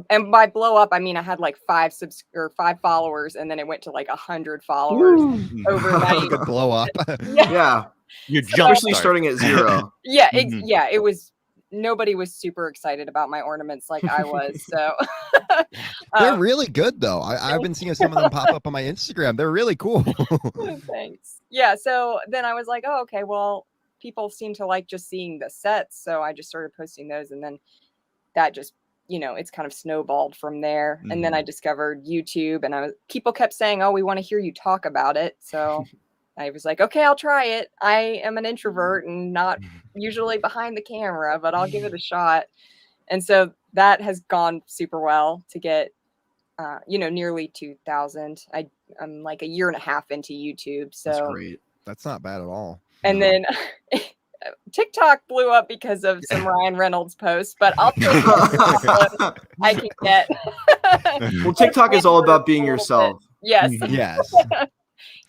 And by blow up, I mean I had like 5 followers, and then it went to like 100 followers overnight. Good blow up. Yeah. You're Especially starting at 0. Yeah, it was. Nobody was super excited about my ornaments like I was. So They're really good though. I've been seeing some of them pop up on my Instagram. They're really cool. Thanks. Yeah. So then I was like, oh, okay, well, people seem to like just seeing the sets. So I just started posting those, and then that just, it's kind of snowballed from there. And then I discovered YouTube, and people kept saying, oh, we want to hear you talk about it. So I was like, okay, I'll try it. I am an introvert and not usually behind the camera, but I'll give it a shot. And so that has gone super well to get, nearly 2,000. I'm like a year and a half into YouTube. So That's great. That's not bad at all. And then TikTok blew up because of some Ryan Reynolds posts, but I'll take what I can get. Well, TikTok is all about being yourself. Yes. Yes.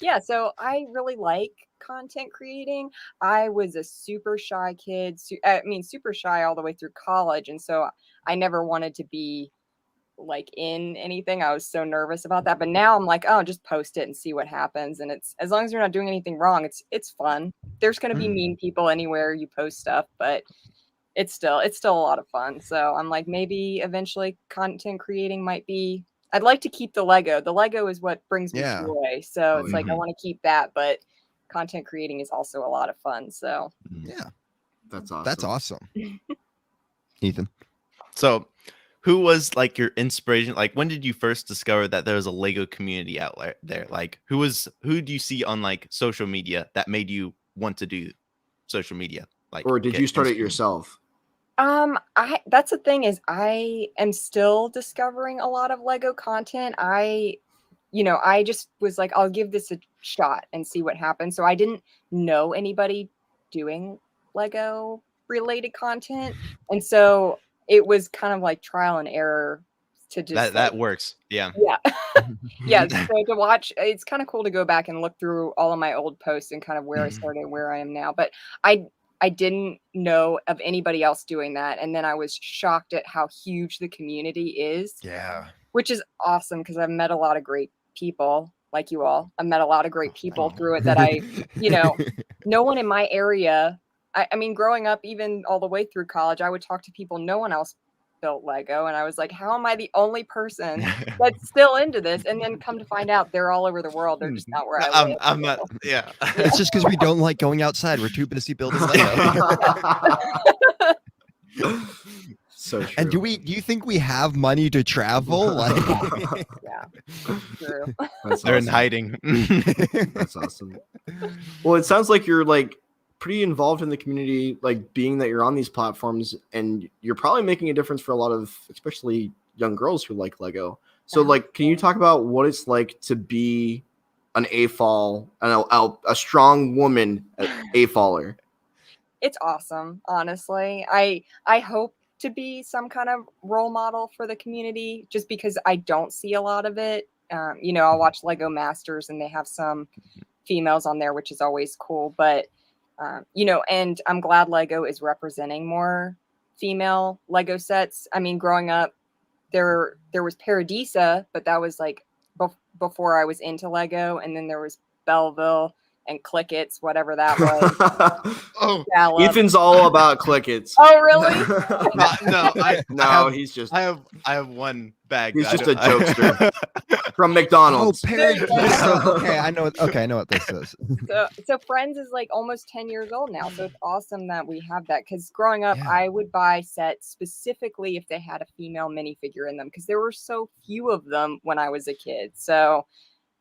Yeah, so I really like content creating. I was a super shy kid. Super shy all the way through college. And so I never wanted to be like in anything. I was so nervous about that. But now I'm like, oh, just post it and see what happens. And it's, as long as you're not doing anything wrong, it's fun. There's going to be mean people anywhere you post stuff, but it's still a lot of fun. So I'm like, maybe eventually content creating might be, I'd like to keep the Lego. The Lego is what brings me joy. So it's like, I want to keep that, but content creating is also a lot of fun. So yeah, that's awesome. That's awesome. Ethan. So who was like your inspiration? Like, when did you first discover that there was a Lego community out there? Like, who do you see on like social media that made you want to do social media? Like, or did you start it yourself? That's the thing, is I am still discovering a lot of Lego content. I just was like, I'll give this a shot and see what happens. So I didn't know anybody doing Lego related content. And so it was kind of like trial and error to just that works. Yeah. Yeah. Yeah. So to watch, it's kind of cool to go back and look through all of my old posts and kind of where I started and where I am now. But I didn't know of anybody else doing that. And then I was shocked at how huge the community is. Yeah. Which is awesome, because I've met a lot of great people like you all. I've met a lot of great people through it that I, no one in my area. I mean, growing up, even all the way through college, I would talk to people. No one else built Lego. And I was like, how am I the only person that's still into this? And then come to find out they're all over the world. They're just not where I live. I'm not. Yeah. It's just because we don't like going outside. We're too busy building Lego. So true. And do you think we have money to travel? Like, yeah, true. They're in hiding. That's awesome. Well, it sounds like you're like pretty involved in the community, like being that you're on these platforms, and you're probably making a difference for a lot of, especially young girls who like Lego. So like, can you talk about what it's like to be an AFOL and a strong woman AFOLer? It's awesome, honestly. I hope to be some kind of role model for the community, just because I don't see a lot of it. I'll watch Lego Masters and they have some females on there, which is always cool. But and I'm glad Lego is representing more female Lego sets. I mean, growing up, there was Paradisa, but that was like before I was into Lego, and then there was Belleville and Clickets, whatever that was. Oh, Ethan's all about Clickets. Oh, really? He's just. I have one bag. He's just a jokester from McDonald's. Oh, Paradisa. Okay, I know what this is. So Friends is like almost 10 years old now. So it's awesome that we have that. Because growing up, I would buy sets specifically if they had a female minifigure in them, because there were so few of them when I was a kid. So,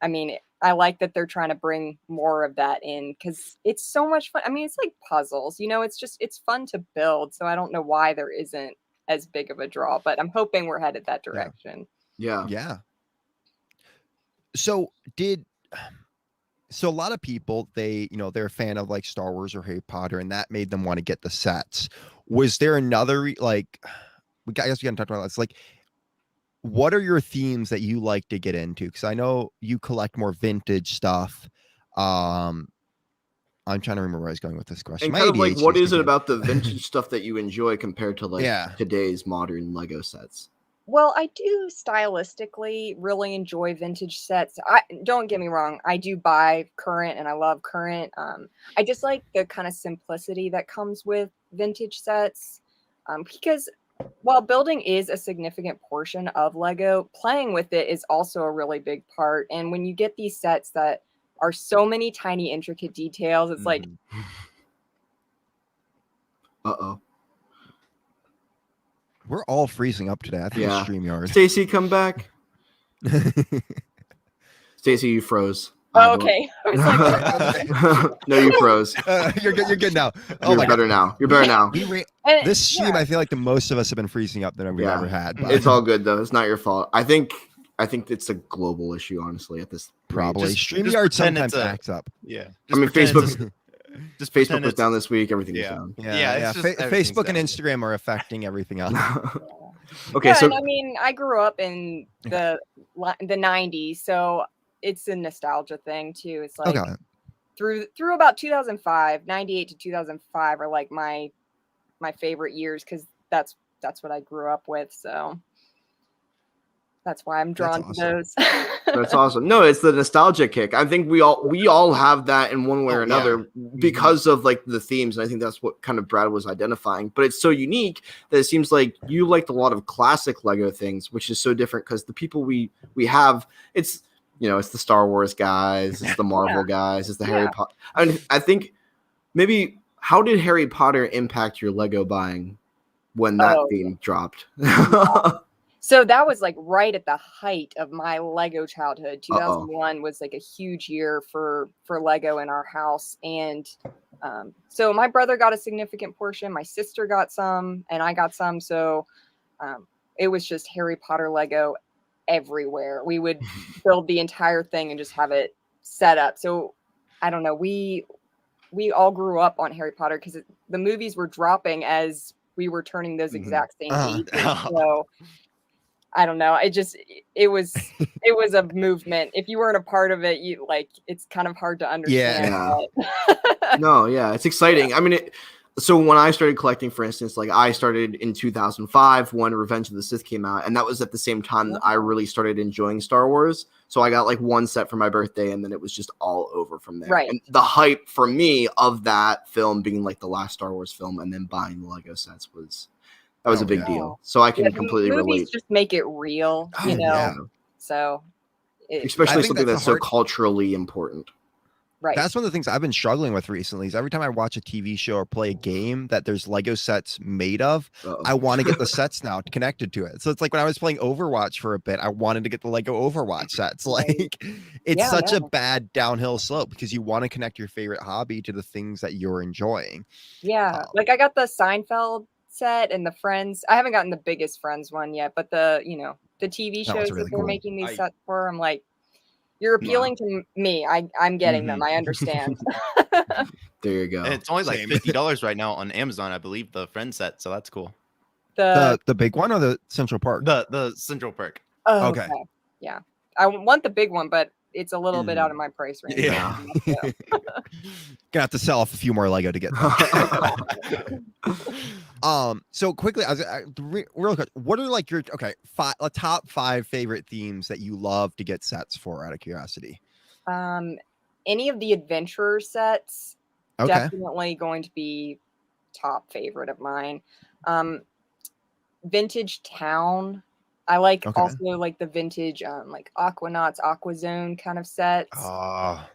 I mean, I like that they're trying to bring more of that in, because it's so much fun. I mean, it's like puzzles, it's fun to build. So I don't know why there isn't as big of a draw, but I'm hoping we're headed that direction. Yeah. So a lot of people, they're a fan of like Star Wars or Harry Potter, and that made them want to get the sets. Was there another I guess we gotta talk about this. Like, what are your themes that you like to get into? Because I know you collect more vintage stuff. I'm trying to remember where I was going with this question. And kind of like, what is it about the vintage stuff that you enjoy compared to like today's modern Lego sets? Well, I do stylistically really enjoy vintage sets. Don't get me wrong, I do buy current and I love current. I just like the kind of simplicity that comes with vintage sets, because while building is a significant portion of Lego, playing with it is also a really big part. And when you get these sets that are so many tiny, intricate details, it's like... Uh-oh. We're all freezing up today. I think it's StreamYard. Stacy, come back. Stacy, you froze. Oh, okay. I was like, no, you froze. You're good now. Oh, you're better now. You're better now. This stream, I feel like the most of us have been freezing up than we've ever had. But it's all good though. It's not your fault. I think it's a global issue, honestly. At this probably StreamYard sometimes acts up. Yeah. I mean, Facebook was down this week. Everything is down. Yeah. Facebook and Instagram are affecting everything else. Okay, so I mean, I grew up in the 90s, so it's a nostalgia thing too. It's like through about 2005, 98 to 2005 are like my favorite years, because that's what I grew up with. So that's why I'm drawn to those. That's awesome. No, it's the nostalgia kick. I think we all have that in one way or another because of like the themes. And I think that's what kind of Brad was identifying. But it's so unique that it seems like you liked a lot of classic Lego things, which is so different because the people we have, it's the Star Wars guys, it's the Marvel guys, it's the Harry Potter. I think maybe, how did Harry Potter impact your Lego buying when that theme dropped? So that was like right at the height of my Lego childhood. 2001 was like a huge year for Lego in our house. And so my brother got a significant portion, my sister got some, and I got some. So it was just Harry Potter Lego everywhere. We would build the entire thing and just have it set up. So I don't know, we all grew up on Harry Potter because the movies were dropping as we were turning those exact same ages. So I don't know, it was a movement. If you weren't a part of it, it's kind of hard to understand. No, it's exciting. I mean, so when I started collecting, for instance, like I started in 2005 when Revenge of the Sith came out, and that was at the same time that I really started enjoying Star Wars. So I got like one set for my birthday, and then it was just all over from there. Right. And the hype for me of that film being like the last Star Wars film, and then buying the Lego sets was a big deal. So I can completely relate. Movies just make it real, So, especially something that's so culturally important. Right. That's one of the things I've been struggling with recently is every time I watch a TV show or play a game that there's Lego sets made of, I want to get the sets now connected to it. So it's like when I was playing Overwatch for a bit, I wanted to get the Lego Overwatch sets. Like it's such a bad downhill slope because you want to connect your favorite hobby to the things that you're enjoying. Yeah. Like I got the Seinfeld set and the Friends. I haven't gotten the biggest Friends one yet, but the TV That was shows really that they're cool. making these I- sets for, I'm like, you're appealing to me. I'm getting them. I understand. There you go. And it's only like Same. $50 right now on Amazon, I believe, the Friend set. So that's cool. The The big one or the Central Park? The Central Park. oh, Okay. okay. Yeah. I want the big one, but it's a little bit out of my price range. Yeah. So. Gonna have to sell off a few more Lego to get that. So quickly, real quick, what are like your top 5 favorite themes that you love to get sets for, out of curiosity? Any of the adventurer sets, Okay. definitely going to be top favorite of mine. Vintage town. I like Okay. also like the vintage like Aquanauts, Aqua Zone kind of sets. Oh,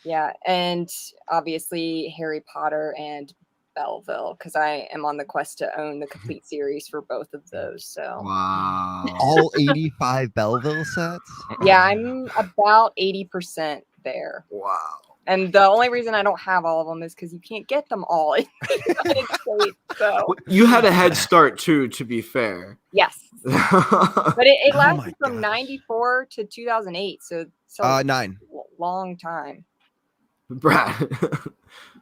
Yeah, and obviously Harry Potter and Belleville, because I am on the quest to own the complete series for both of those. So Wow. all 85 Belleville sets? yeah, I'm about 80% there. Wow. And the only reason I don't have all of them is because you can't get them all in the United States. So You had a head start too, to be fair. yes, but it Oh lasted my from gosh. 94 to 2008. So 9. long time. Brad.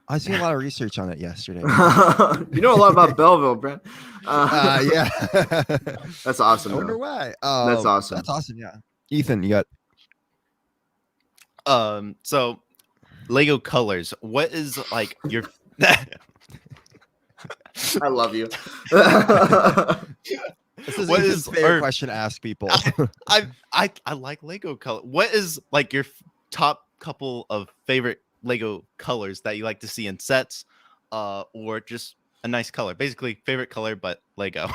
I was doing a lot of research on it yesterday. You know a lot about Belleville, Brad. Yeah. That's awesome. I wonder though. why. That's awesome. That's awesome. Yeah. Ethan, you got So Lego colors. What is like your I love you. this is What Ethan's is- favorite or- question to ask people. I like Lego color. What is like your top couple of favorite Lego colors that you like to see in sets, or just a nice color? Basically, favorite color, but Lego.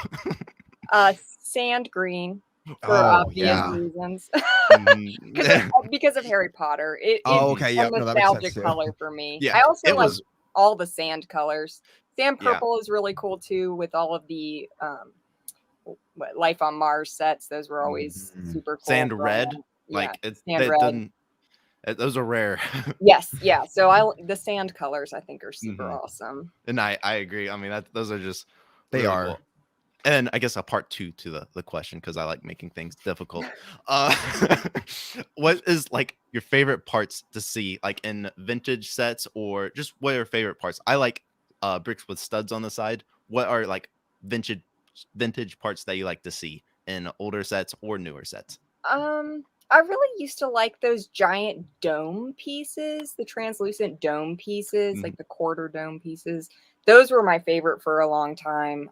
Sand green for Oh, obvious yeah. reasons. Mhm. because of Harry Potter. It's Okay, a yeah, no, that makes sense nostalgic too. color for me. Yeah, I also it like was- all the sand colors. Sand Yeah. purple is really cool too, with all of the Life on Mars sets. Those were always Mhm. super cool. Sand growing red, up. like yeah, it sand red. doesn't. Those are rare. Yes, yeah. So the sand colors I think are super Mhm. awesome. And I agree. I mean, those are just They really are. cool. And I guess a part 2 to the question, because I like making things difficult. What is like your favorite parts to see, like in vintage sets, or just what are your favorite parts? I like bricks with studs on the side. What are like vintage parts that you like to see in older sets or newer sets? I really used to like those giant dome pieces, the translucent dome pieces, like the quarter dome pieces. Those were my favorite for a long time.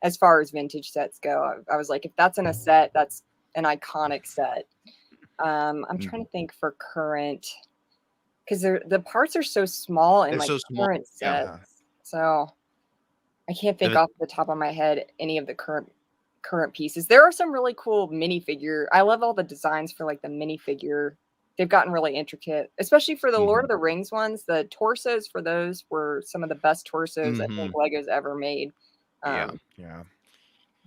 As far as vintage sets go, I was like, if that's in a set, that's an iconic set. I'm trying to think for current, because the parts are so small in They're like so small, current sets. yeah. So I can't think If it- off the top of my head any of the current pieces. There are some really cool minifigure. I love all the designs for like the minifigure. They've gotten really intricate, especially for the Lord of the Rings ones. The torsos for those were some of the best torsos I think Lego's ever made. Yeah. Yeah.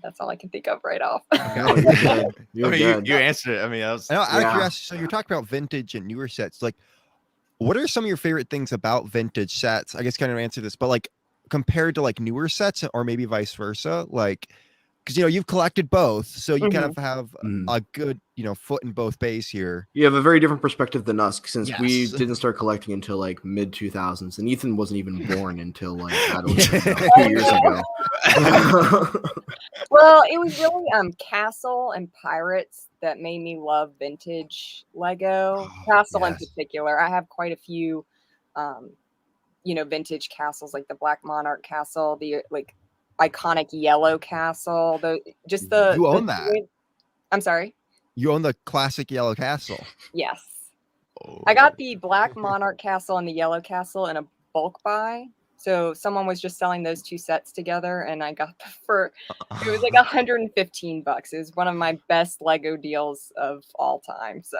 That's all I can think of right off. No, you're good. You're I mean, good. you answered it. I mean, that was I know, out of Yeah. curiosity, so you're talking about vintage and newer sets. Like, what are some of your favorite things about vintage sets? I guess kind of answer this, but like compared to like newer sets, or maybe vice versa, like, because you've collected both, so you kind of have a good foot in both bays here. You have a very different perspective than us, since we Yes. didn't start collecting until like mid 2000s, and Ethan wasn't even born until like I don't know, 2 years ago. Well, it was really Castle and Pirates that made me love vintage Lego. Castle in yes. particular. I have quite a few vintage castles, like the Black Monarch castle, the like iconic yellow castle. You own that. I'm sorry. You own the classic yellow castle. Yes. I got the Black Monarch castle and the yellow castle in a bulk buy. So someone was just selling those two sets together, and I got them it was like $115. It was one of my best Lego deals of all time. So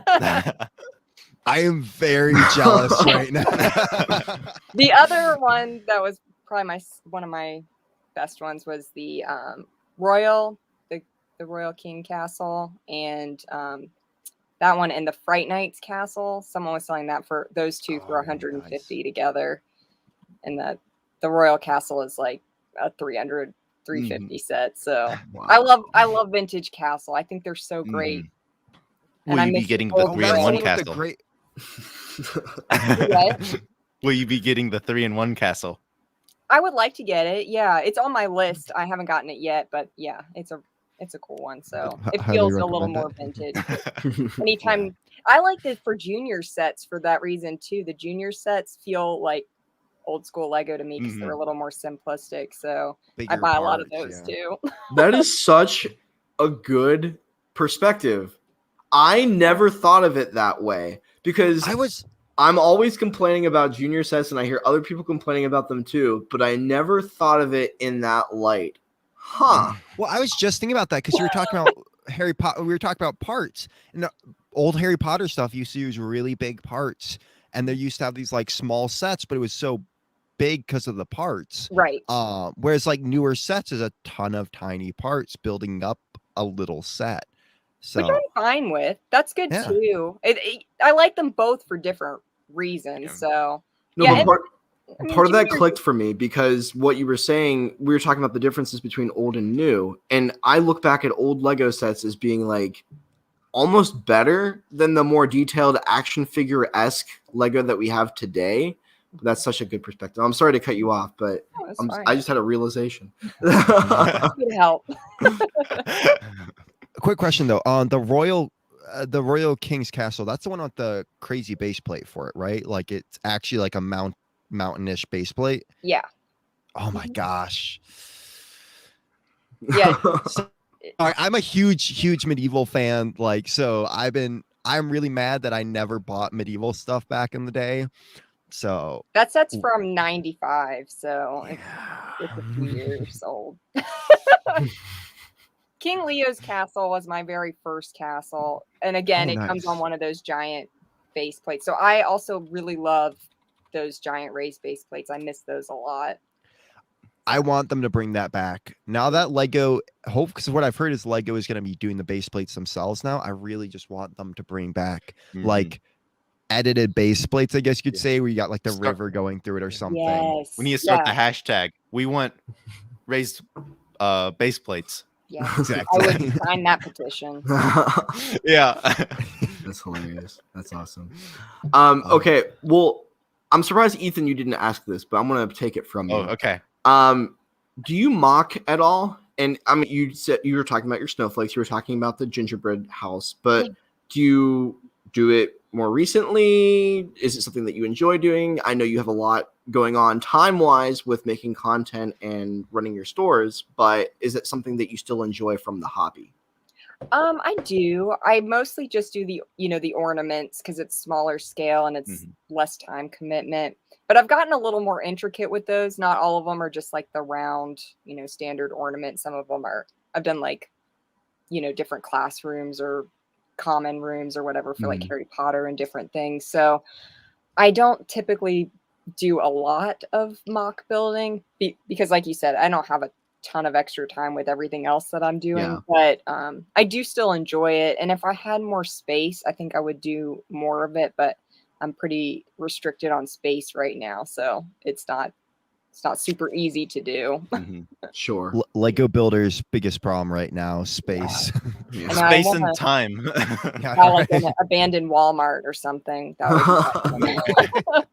I am very jealous right now. the other one that was probably one of my best ones was the Royal King Castle, and that one, and the Fright Nights Castle. Someone was selling that for those two for $150 together, and the Royal Castle is like a $300 350 set. So Wow. I love vintage castle. I think they're so great. Will And I you be miss getting the the old 3-in-1 gray. castle? What? Will you be getting the 3-in-1 castle? I would like to get it. Yeah, it's on my list. I haven't gotten it yet, but yeah, it's a cool one. So it Highly feels a little recommend more it. vintage. Anytime I liked it for junior sets for that reason too. The junior sets feel like old school Lego to me because they're a little more simplistic. So I Bigger buy a lot of parts, those too. That is such a good perspective. I never thought of it that way because I'm always complaining about junior sets and I hear other people complaining about them too, but I never thought of it in that light. Huh. Well, I was just thinking about that because you were talking about Harry Potter. We were talking about parts. And the old Harry Potter stuff used to use really big parts. And they used to have these like small sets, but it was so big because of the parts. Right. Whereas like newer sets is a ton of tiny parts building up a little set. So which I'm fine with. That's good too. I like them both for different reasons. So no, but part of that clicked for me because what you were saying, we were talking about the differences between old and new, and I look back at old Lego sets as being like almost better than the more detailed action figure-esque Lego that we have today. That's such a good perspective. I'm sorry to cut you off, but I just had a realization. Good help. Quick question though, on the Royal King's Castle, that's the one with the crazy base plate for it, right? Like it's actually like a mountainish base plate. Yeah. Oh my gosh. Yeah. I'm a huge medieval fan. Like, so I'm really mad that I never bought medieval stuff back in the day. So that set's from 95, so it's a few years old. King Leo's castle was my very first castle. And again, it comes on one of those giant base plates. So I also really love those giant raised base plates. I miss those a lot. I want them to bring that back. Now that Lego, because what I've heard is Lego is going to be doing the base plates themselves now. I really just want them to bring back like edited base plates, I guess you could say, where you got like the river going through it or something. Yes. We need to start the hashtag. We want raised base plates. Yeah, exactly. I would sign that petition. Yeah. That's hilarious. That's awesome. Okay. Well, I'm surprised, Ethan, you didn't ask this, but I'm going to take it from you. Oh, okay. Do you mock at all? And I mean, you said you were talking about your snowflakes. You were talking about the gingerbread house, but do you do it more recently? Is it something that you enjoy doing? I know you have a lot going on time-wise with making content and running your stores, but is it something that you still enjoy from the hobby? I do. I mostly just do the ornaments because it's smaller scale and it's less time commitment. But I've gotten a little more intricate with those. Not all of them are just like the round, standard ornament. Some of them I've done like, different classrooms or common rooms or whatever for like Harry Potter and different things. So I don't typically do a lot of mock building because like you said, I don't have a ton of extra time with everything else that I'm doing, but I do still enjoy it. And if I had more space, I think I would do more of it, but I'm pretty restricted on space right now. So it's not super easy to do. Sure. Lego builders' biggest problem right now, space. Yeah. Space and time. Like an abandoned Walmart or something. That would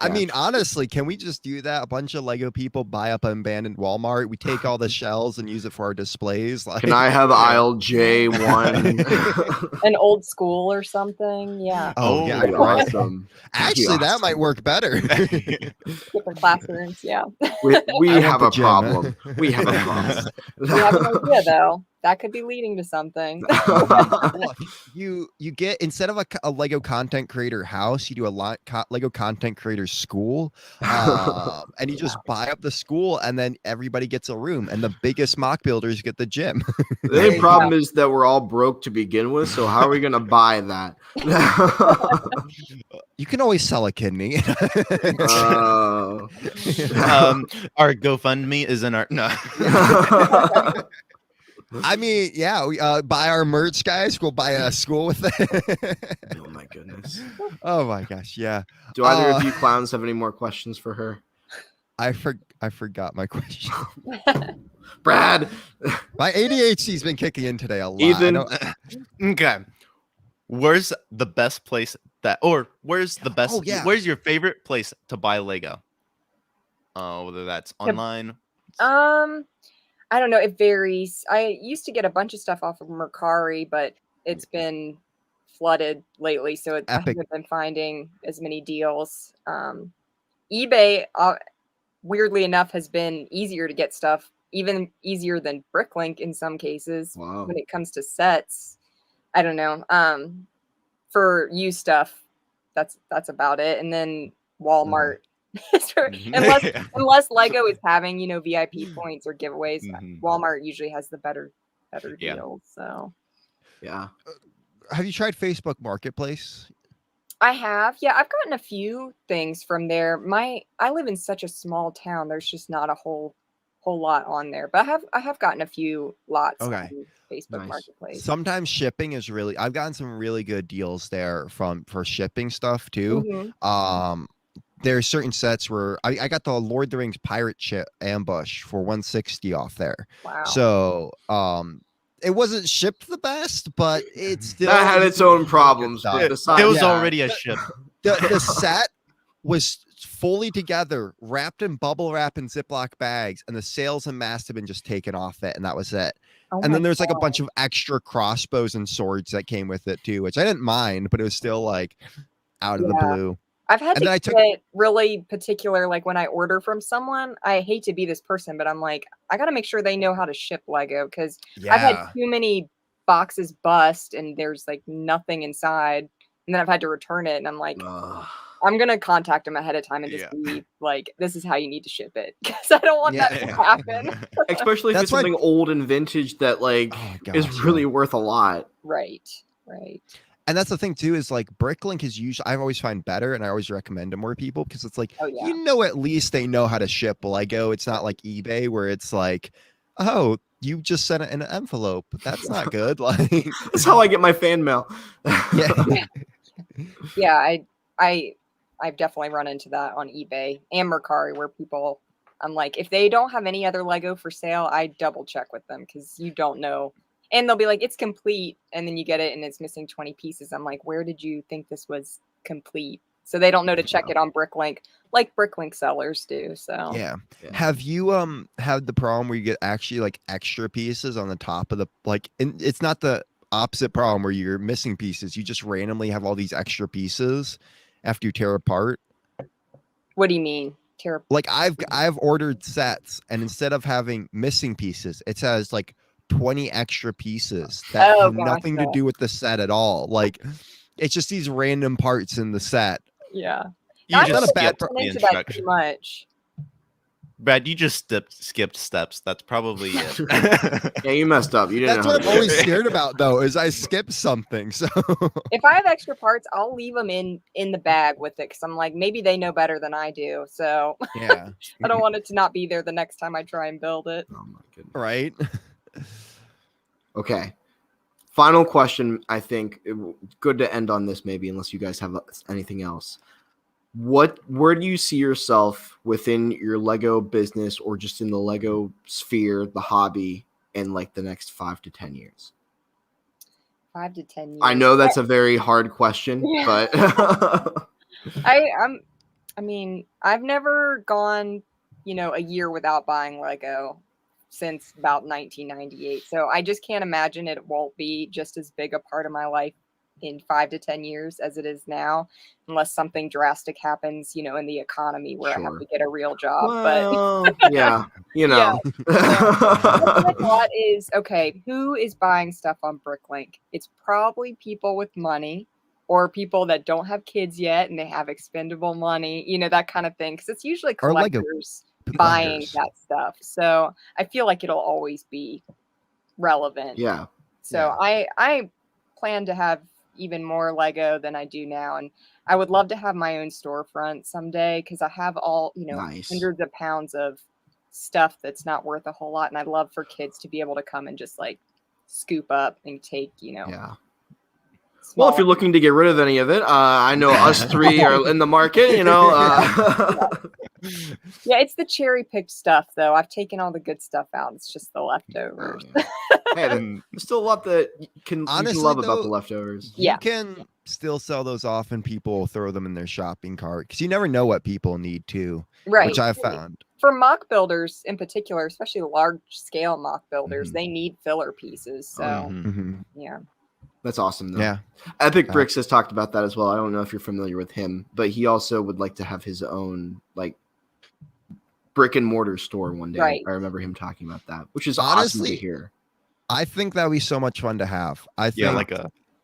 I mean, honestly, can we just do that? A bunch of Lego people buy up an abandoned Walmart. We take all the shells and use it for our displays. Like, can I have aisle J1? An old school or something? Yeah. Oh yeah, right. Awesome. Actually, that might work better. Different classrooms. Yeah. We have a problem. We have a problem. We have an idea though. That could be leading to something. Well, you get, instead of a Lego content creator house, you do a Lego content creator school, and you just buy up the school, and then everybody gets a room, and the biggest mock builders get the gym. The only problem is that we're all broke to begin with, so how are we gonna buy that? You can always sell a kidney. Our GoFundMe is in our I mean, yeah, we buy our merch, guys. We'll buy a school with it. Oh my goodness. Oh my gosh, yeah. Do either of you clowns have any more questions for her? I forgot my question. Brad, My ADHD's been kicking in today a lot. Ethan. Okay. Where's the best place where's the best? Oh, yeah. Where's your favorite place to buy Lego? Whether that's online. I don't know. It varies. I used to get a bunch of stuff off of Mercari, but it's been flooded lately, so I Epic. haven't been finding as many deals. eBay, weirdly enough, has been easier to get stuff, even easier than Bricklink in some cases. Wow. When it comes to sets. I don't know. For used stuff, that's about it. And then Walmart. Unless Lego is having, VIP points or giveaways, Walmart usually has the better deals. So Yeah. Have you tried Facebook Marketplace? I have. Yeah, I've gotten a few things from there. I live in such a small town. There's just not a whole lot on there. But I have gotten a few lots on Facebook Marketplace. Sometimes shipping is really I've gotten some really good deals there for shipping stuff too. There's certain sets where I got the Lord of the Rings pirate ship ambush for 160 off there. Wow. So it wasn't shipped the best, but it still had its own problems. But It was already a ship. The set was fully together, wrapped in bubble wrap and Ziploc bags, and the sails and mast have been just taken off it, and that was it. Oh and then there's God. like a bunch of extra crossbows and swords that came with it too, which I didn't mind, but it was still like out of the blue. I've had to get really particular, like when I order from someone, I hate to be this person, but I'm like, I got to make sure they know how to ship Lego because I've had too many boxes bust and there's like nothing inside. And then I've had to return it. And I'm like, I'm going to contact them ahead of time and just be like, this is how you need to ship it. Because I don't want that to happen. Especially if it's something old and vintage that is really worth a lot. Right. And that's the thing too, is like Bricklink is usually I always find better, and I always recommend to more people because it's like at least they know how to ship Lego. It's not like eBay where it's like, oh, you just sent it in an envelope. That's not good. Like that's how I get my fan mail. Yeah, I've definitely run into that on eBay and Mercari where people, I'm like, if they don't have any other Lego for sale, I double check with them because you don't know. And they'll be like, it's complete. And then you get it and it's missing 20 pieces. I'm like, where did you think this was complete? So they don't know to check it on Bricklink like Bricklink sellers do. So yeah. Have you had the problem where you get actually like extra pieces on the top of the it's not the opposite problem where you're missing pieces. You just randomly have all these extra pieces after you tear apart? What do you mean? Like I've ordered sets and instead of having missing pieces, it says like 20 extra pieces that have nothing to do with the set at all. Like it's just these random parts in the set. Yeah. You just skipped the instructions. Too much. Brad, you just skipped steps. That's probably it. Yeah, you messed up. You didn't. That's what I'm always scared about, though, is I skip something. So if I have extra parts, I'll leave them in the bag with it because I'm like, maybe they know better than I do. So yeah, I don't want it to not be there the next time I try and build it. Oh my goodness. Right. Okay. Final question. I think good to end on this, maybe, unless you guys have anything else. Where do you see yourself within your Lego business or just in the Lego sphere, the hobby, in like the next 5 to 10 years? 5 to 10 years. I know that's a very hard question, but I mean, I've never gone, a year without buying Lego since about 1998. So I just can't imagine it won't be just as big a part of my life in 5 to 10 years as it is now, unless something drastic happens, in the economy where I have to get a real job. Well, but yeah, My thought is, okay, who is buying stuff on Bricklink? It's probably people with money or people that don't have kids yet and they have expendable money, that kind of thing. Because it's usually collectors buying that stuff. So I feel like it'll always be relevant. Yeah. So I plan to have even more Lego than I do now. And I would love to have my own storefront someday because I have all, hundreds of pounds of stuff that's not worth a whole lot. And I'd love for kids to be able to come and just like scoop up and take, Yeah. Well, if you're looking to get rid of any of it, I know us three are in the market, Yeah, it's the cherry picked stuff though. I've taken all the good stuff out. It's just the leftovers. Oh, yeah. Hey, there's still a lot that you can Honestly, love about though, the leftovers. You Yeah. can still sell those off and people throw them in their shopping cart because you never know what people need too, Right. which I've found. For mock builders in particular, especially large scale mock builders, they need filler pieces. So yeah. That's awesome though. Yeah. Epic Bricks has talked about that as well. I don't know if you're familiar with him, but he also would like to have his own like brick and mortar store one day. Right. I remember him talking about that, which is Honestly, awesome to hear. I think that would be so much fun to have. I think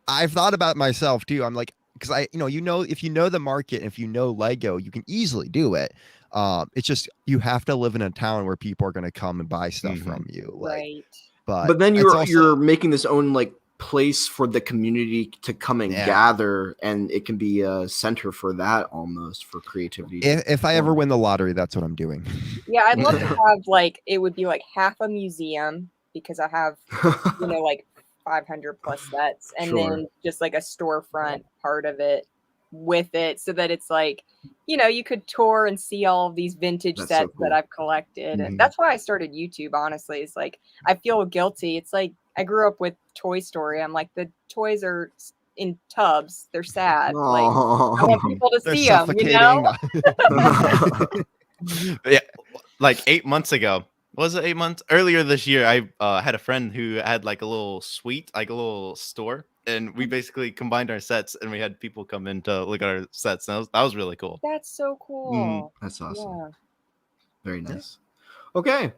I've thought about it myself too. I'm like, because if you know the market, if you know Lego, you can easily do it. It's just you have to live in a town where people are going to come and buy stuff from you. Like, right. But then you're making this own like place for the community to come and gather, and it can be a center for that almost for creativity. If I ever win the lottery, that's what I'm doing. Yeah, I'd love to have like it would be like half a museum because I have like 500 plus sets, and then just like a storefront part of it with it, so that it's like you could tour and see all of these vintage sets that I've collected. And that's why I started YouTube. Honestly, it's like I feel guilty. It's like I grew up with Toy Story. I'm like, the toys are in tubs, they're sad. Like I want people to see them, Yeah, like 8 months ago. Was it 8 months? Earlier this year, I had a friend who had like a little suite, like a little store, and we basically combined our sets, and we had people come in to look at our sets. And that was really cool. That's so cool. That's awesome. Yeah. Very nice. Okay.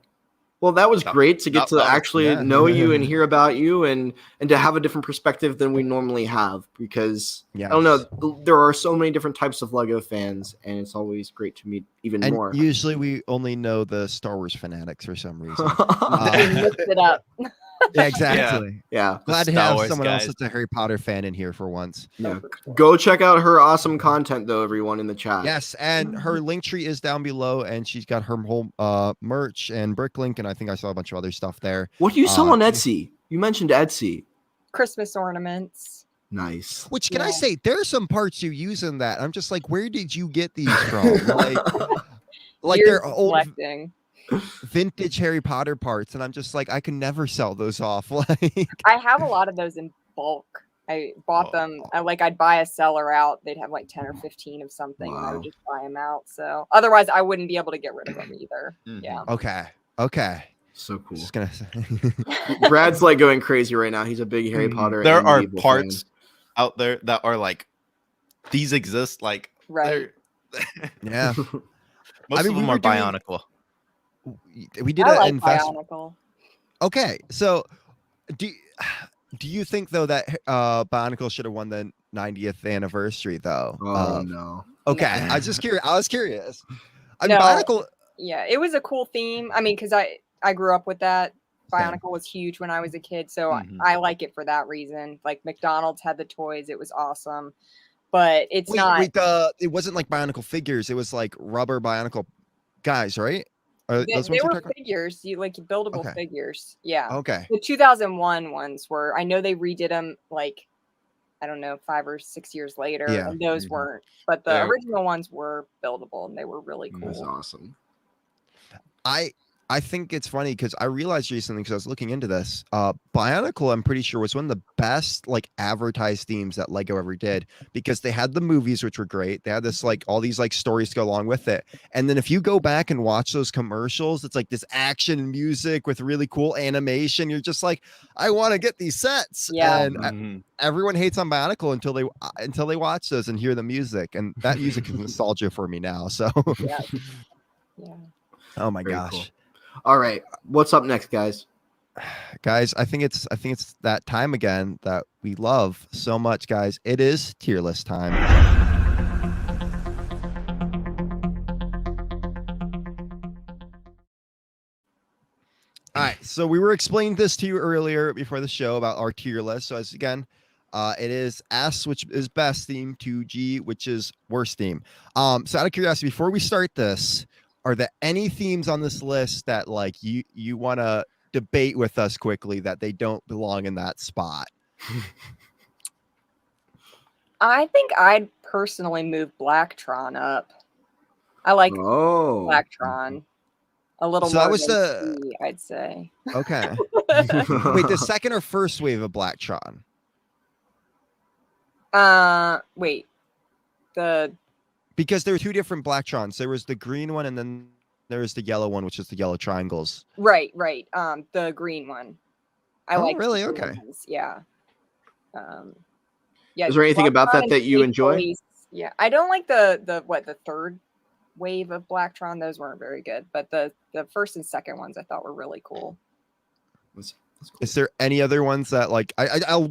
Well, that was great to get to actually know you and hear about you and to have a different perspective than we normally have, because I don't know, there are so many different types of Lego fans, and it's always great to meet even more. Usually we only know the Star Wars fanatics for some reason. Mix it up. Yeah, exactly. Yeah. Glad to have someone else that's a Harry Potter fan in here for once. Yeah. Go check out her awesome content though, everyone in the chat. Yes, and her link tree is down below, and she's got her whole merch and Bricklink, and I think I saw a bunch of other stuff there. What do you sell on Etsy? You mentioned Etsy. Christmas ornaments. Nice. Which can I say, there are some parts you use in that. I'm just like, where did you get these from? like they're old vintage Harry Potter parts, and I'm just like, I can never sell those off. Like I have a lot of those in bulk. I bought them. I'd buy a seller out. They'd have like 10 or 15 of something, and I would just buy them out. So otherwise, I wouldn't be able to get rid of them either. Yeah. Okay. So cool. Just gonna say, Brad's like going crazy right now. He's a big Harry Potter. There are parts out there that are like, these exist. Like, right. Yeah. Most of them are Bionicle. We did an investment. Okay, so do you think though that Bionicle should have won the 90th anniversary though? Oh no. Okay, no. I was curious. Bionicle. Yeah, it was a cool theme. I mean, because I grew up with that. Bionicle was huge when I was a kid, so I like it for that reason. Like McDonald's had the toys; it was awesome. But it wasn't like Bionicle figures. It was like rubber Bionicle guys, right? They were figures, buildable figures. Yeah. Okay. The 2001 ones were. I know they redid them like, I don't know, 5 or 6 years later, and those weren't. But the original ones were buildable, and they were really cool. That's awesome. I think it's funny because I realized recently, because I was looking into this, Bionicle, I'm pretty sure, was one of the best like advertised themes that Lego ever did, because they had the movies, which were great. They had this like all these like stories to go along with it. And then if you go back and watch those commercials, it's like this action and music with really cool animation. You're just like, I want to get these sets. Yeah. And everyone hates on Bionicle until they watch those and hear the music. And that music is nostalgia for me now. So yeah. Oh my Very gosh. Cool. All right, what's up next, guys? Guys, I think it's that time again that we love so much, guys. It is tier list time. All right, so we were explaining this to you earlier before the show about our tier list. So as again, it is S, which is best theme, to G, which is worst theme. So out of curiosity, before we start this, are there any themes on this list that like you want to debate with us quickly that they don't belong in that spot? I think I'd personally move Blacktron up. I like Oh. Blacktron a little So that more was than the- T, I'd say. Okay. Wait, the second or first wave of Blacktron? Wait. The Because there were two different Blacktrons. There was the green one, and then there was the yellow one, which is the yellow triangles. right. The green one. I Oh, like the really? green Okay. ones, yeah. Yeah. Is there anything about Blacktron that and that you Space enjoy? Police, yeah, I don't like the third wave of Blacktron. Those weren't very good, but the first and second ones I thought were really cool. That's cool. Is there any other ones that like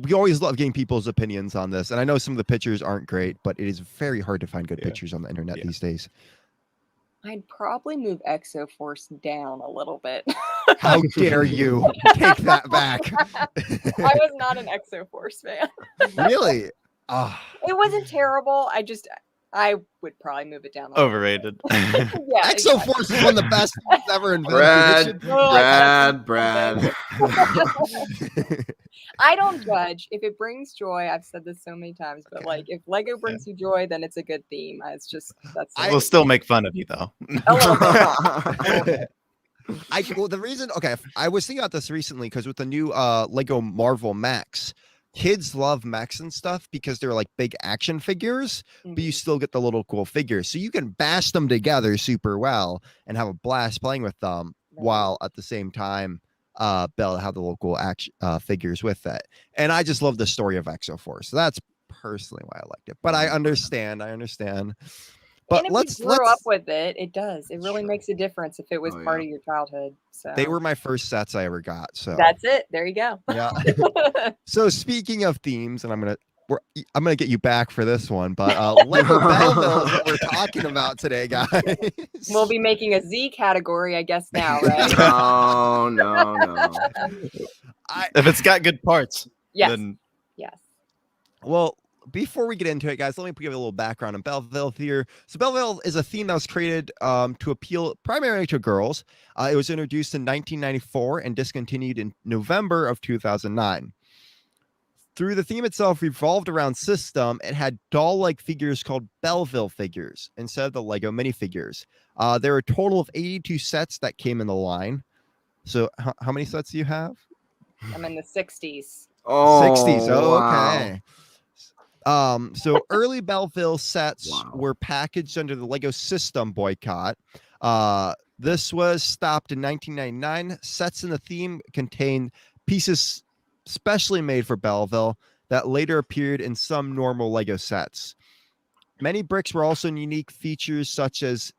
we always love getting people's opinions on this, and I know some of the pictures aren't great, but it is very hard to find good Yeah. pictures on the internet Yeah. these days. I'd probably move Exoforce down a little bit. How dare you take that back? I was not an Exoforce fan. Really? Ah, It wasn't terrible. I would probably move it down. A little Overrated. bit. Yeah, Exoforce is one of the best things ever invented. It Brad. I don't judge. If it brings joy, I've said this so many times, but Okay. like if Lego brings you joy, then it's a good theme. It's just that's I- We'll still make fun of you though. a little bit. Well, the reason, okay, I was thinking about this recently because with the new Lego Marvel Max, kids love mechs and stuff because they're like big action figures, but you still get the little cool figures. So you can bash them together super well and have a blast playing with them while at the same time Bell have the little cool action figures with it. And I just love the story of Exoforce. So that's personally why I liked it. But I understand. But and if let's you grew up with it, it does. It really makes a difference if it was Oh, part yeah. of your childhood. So they were my first sets I ever got. So that's it. There you go. yeah. So speaking of themes, and I'm gonna get you back for this one, but Lego Belleville is what we're talking about today, guys. We'll be making a Z category, I guess now, right? No. If it's got good parts, Yes. then Yes. Well, before we get into it, guys, let me give you a little background on Belleville here. So Belleville is a theme that was created to appeal primarily to girls. It was introduced in 1994 and discontinued in November of 2009. Through the theme itself revolved around system, it had doll-like figures called Belleville figures instead of the Lego minifigures. There were a total of 82 sets that came in the line. So how many sets do you have? I'm in the 60s. Oh, 60s. Oh, wow. okay. So early Belleville sets Wow. were packaged under the Lego system boycott. This was stopped in 1999. Sets in the theme contained pieces specially made for Belleville that later appeared in some normal Lego sets. Many bricks were also unique features such as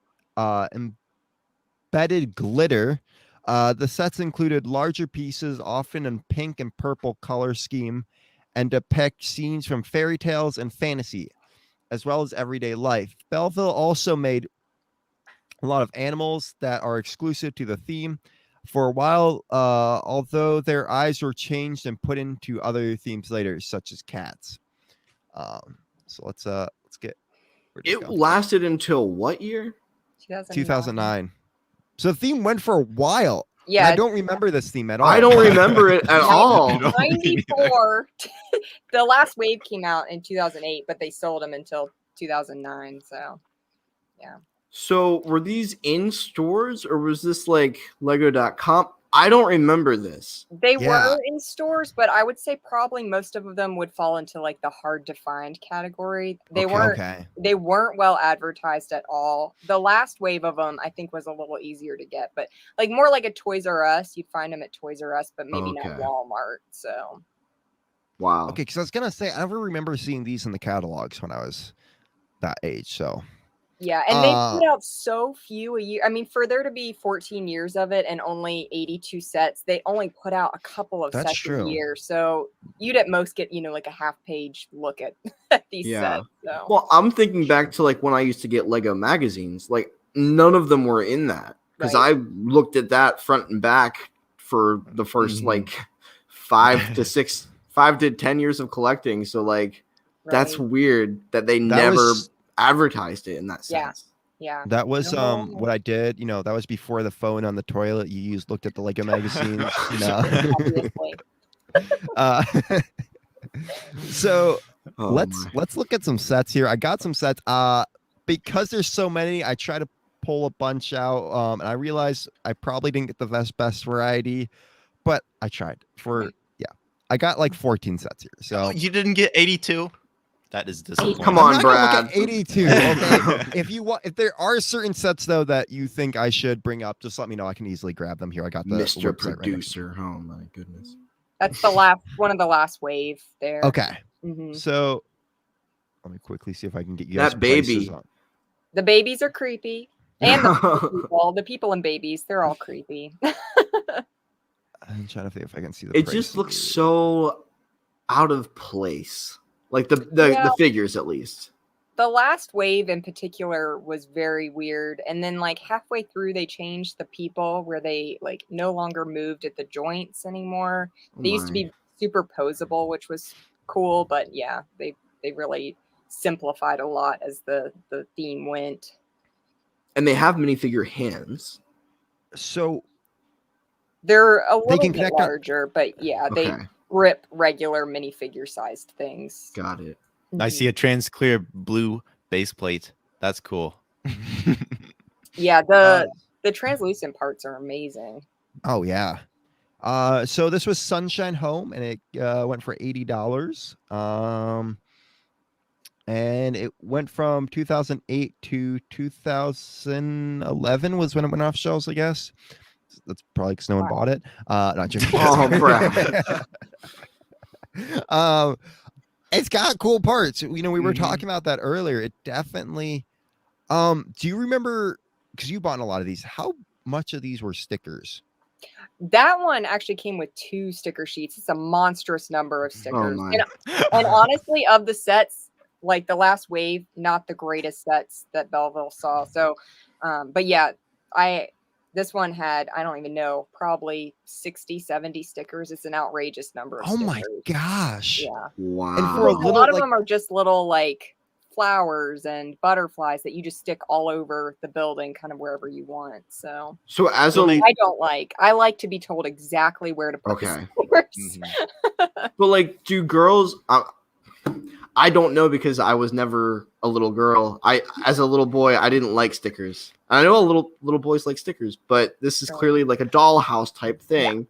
embedded glitter. The sets included larger pieces, often in pink and purple color scheme, and depict scenes from fairy tales and fantasy, as well as everyday life. Belleville also made a lot of animals that are exclusive to the theme. For a while, although their eyes were changed and put into other themes later, such as cats. So let's get. where'd It go? lasted until what year? 2009. So the theme went for a while. And Yeah. I don't remember this theme at all. I don't remember it at all. 94. The last wave came out in 2008, but they sold them until 2009. So, yeah. So were these in stores or was this like Lego.com? I don't remember this. They Yeah. were in stores, but I would say probably most of them would fall into like the hard to find category. They Okay. weren't well advertised at all. The last wave of them I think was a little easier to get, but like more like a Toys R Us, you'd find them at Toys R Us, but maybe not Okay. Walmart. So Wow. Okay, because I was gonna say I never remember seeing these in the catalogs when I was that age. So yeah, and they put out so few a year. I mean, for there to be 14 years of it and only 82 sets, they only put out a couple of That's sets true. a year. So you'd at most get, like a half-page look at these Yeah. sets. So. Well, I'm thinking back to like when I used to get Lego magazines. Like none of them were in that because Right. I looked at that front and back for the first like 5 to 10 years of collecting. So like that's Right. weird that they that never was advertised it in that Yeah. sense. Yeah. that was No. what I did. That was before the phone on the toilet. You looked at the Lego magazines. Obviously. uh, so Oh, let's look at some sets here. I got some sets. Because there's so many, I try to pull a bunch out, and I realized I probably didn't get the best variety, but I tried. I got like 14 sets here. So You didn't get 82. That is disappointing. Come I'm on, not gonna look Brad. at 82. Okay. If there are certain sets though that you think I should bring up, just let me know. I can easily grab them here. I got the Mr. website right Producer. Oh my goodness. That's the one of the last wave there. now. Okay. Mhm. So let me quickly see if I can get you That guys baby. prices on. The babies are creepy. And the people and babies, they're all creepy. I'm trying to think if I can see the It pricing just looks here. so out of place. Like Yeah. the figures, at least. The last wave in particular was very weird. And then like halfway through they changed the people where they like no longer moved at the joints anymore. Oh They used to my. be super posable, which was cool, but yeah, they really simplified a lot as the theme went. And they have minifigure hands. So They're a They little can bit connect on- larger, but yeah, they Okay, rip regular minifigure sized things. got it. I see a trans clear blue base plate. That's cool. Yeah, Uh, the translucent parts are amazing. oh yeah. So this was Sunshine Home, and it went for $80. And it went from 2008 to 2011 was when it went off shelves, I guess. That's probably because no one bought it. Not just Oh, Brad. It's got cool parts. We were Mhm. talking about that earlier. It definitely. Do you remember? Because you bought a lot of these. How much of these were stickers? That one actually came with 2 sticker sheets. It's a monstrous number of stickers. my. And honestly, of the sets, like the last wave, not the greatest sets that Belleville saw. So, but yeah, this one had, I don't even know, probably 60, 70 stickers. It's an outrageous number of Oh stickers. my gosh! Yeah. Wow. And for a A little, lot of like- them are just little like flowers and butterflies that you just stick all over the building, kind of wherever you want. So So as So a they- I like to be told exactly where to put the Okay. stickers. but like, do girls? I don't know because I was never a little girl. As a little boy, I didn't like stickers. I know a little boys like stickers, but this is Right. clearly like a dollhouse type thing.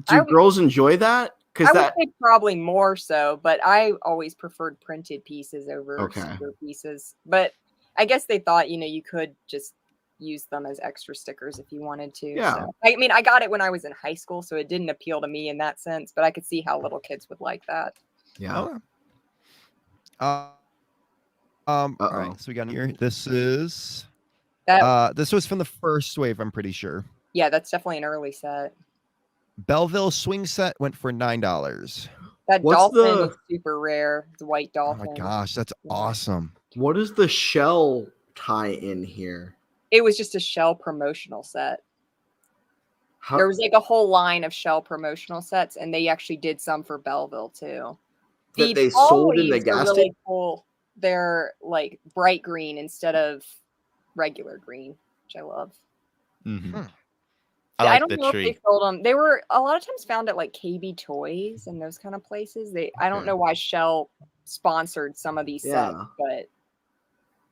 I Do would- girls enjoy that? I Because would that say probably more so, but I always preferred printed pieces over Okay. sticker pieces. But I guess they thought, you could just use them as extra stickers if you wanted to. Yeah. So, I mean, I got it when I was in high school, so it didn't appeal to me in that sense, but I could see how little kids would like that. yeah. Oh. All Uh-oh. right. So we got here. This is. That This was from the first wave. I'm pretty sure. yeah, that's definitely an early set. Belleville swing set went for $9. That What's dolphin the- is super rare. The white Oh dolphin. my gosh, that's Yeah. awesome. What is the shell tie in here? It was just a shell promotional set. How, There was like a whole line of shell promotional sets, and they actually did some for Belleville too. That they sold in the polys are gas really cool. They're like bright green instead of regular green, which I love. Mhm. Hmm. I I like don't the know if tree. they sold them. They were a lot of times found at like KB Toys and those kind of places. I don't Okay. know why Shell sponsored some of these sets, Yeah. but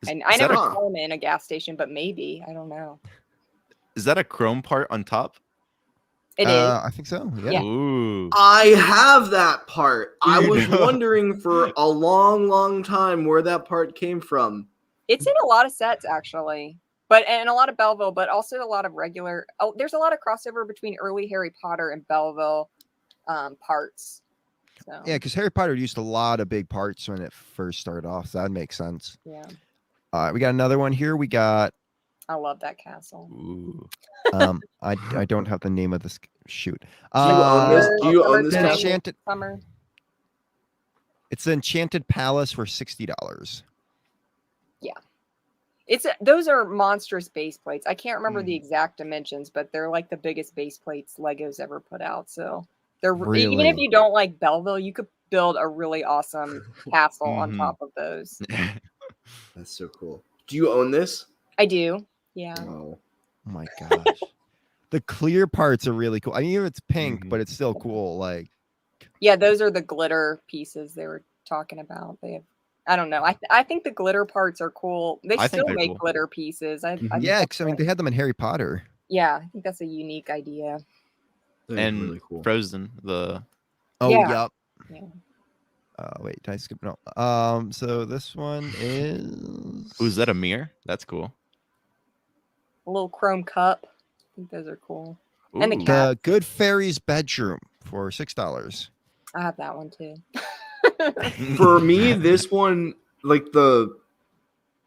and Is I that never a- saw them in a gas station, but maybe I don't know. Is that a chrome part on top? It is. I think so. Yeah. Yeah. Ooh. I have that part. I You was know. wondering for a long time where that part came from. It's in a lot of sets actually, and a lot of Belleville, but also a lot of regular. Oh, there's a lot of crossover between early Harry Potter and Belleville parts. So Yeah, because Harry Potter used a lot of big parts when it first started off. So that makes sense. yeah, We got another one here. We got. I love that castle. Ooh. I don't have the name of this. Shoot. Do you own this? Do you own this the Summer- castle? Enchanted. Summer. It's the Enchanted Palace for $60. Those are monstrous base plates. I can't remember Hmm. the exact dimensions, but they're like the biggest base plates Legos ever put out. So they're even Really? if you don't like Belleville, you could build a really awesome castle on Mhm. top of those. That's so cool. Do you own this? I do. Yeah. No. Oh my gosh. The clear parts are really cool. I mean, it's pink, Mhm. but it's still cool. Like, Yeah, those are the glitter pieces they were talking about. I don't know. I think the glitter parts are cool. They I think still they're make cool. glitter pieces. I think Yeah, that's because I mean a- they had them in Harry Potter. yeah, I think that's a unique idea. That is And really cool. Frozen, the Oh, Yeah. yep. Yeah. Wait, did I skip? No. So this one is. ooh, is that a mirror? That's cool. A little chrome cup. I think those are cool. And the Ooh. cat. The Good Fairy's Bedroom for $6. I have that one too. For me, this one, like the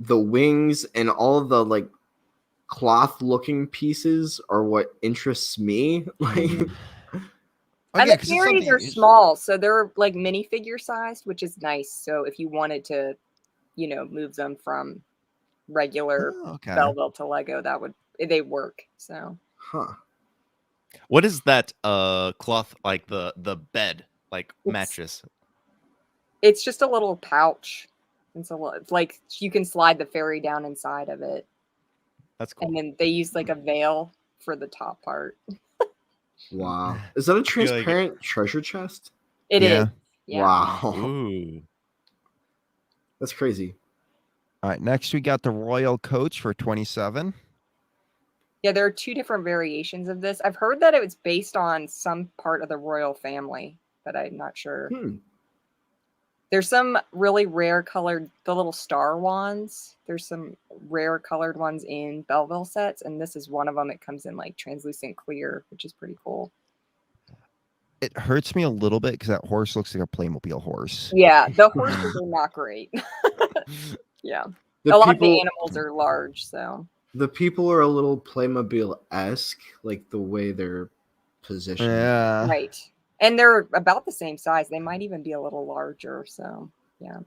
wings and all of the like cloth looking pieces are what interests me. Like, And Okay, the 'cause it's fairies something are you- small, so they're like minifigure sized, which is nice. So if you wanted to, move them from regular Oh, okay. Belleville to Lego, they work. So huh? What is that cloth, like the bed, like It's- mattress? it's just a little pouch. It's like you can slide the fairy down inside of it, That's cool. and then they use like a veil for the top part. Wow. Is that a feel like- transparent treasure chest? It is. Yeah. Yeah. Wow. Ooh. That's crazy. All right, next we got the Royal Coach for 27. Yeah, there are two different variations of this. I've heard that it was based on some part of the royal family, but I'm not sure. There's some really rare colored, the little star wands. There's some rare colored ones in Belleville sets, and this is one of them. It comes in like translucent clear, which is pretty cool. It hurts me a little bit because that horse looks like a Playmobil horse. Yeah, the horses are not great. Yeah, a lot of the animals are large, so. The people are a little Playmobil-esque, like the way they're positioned. Yeah. Right. And they're about the same size. They might even be a little larger. So, yeah.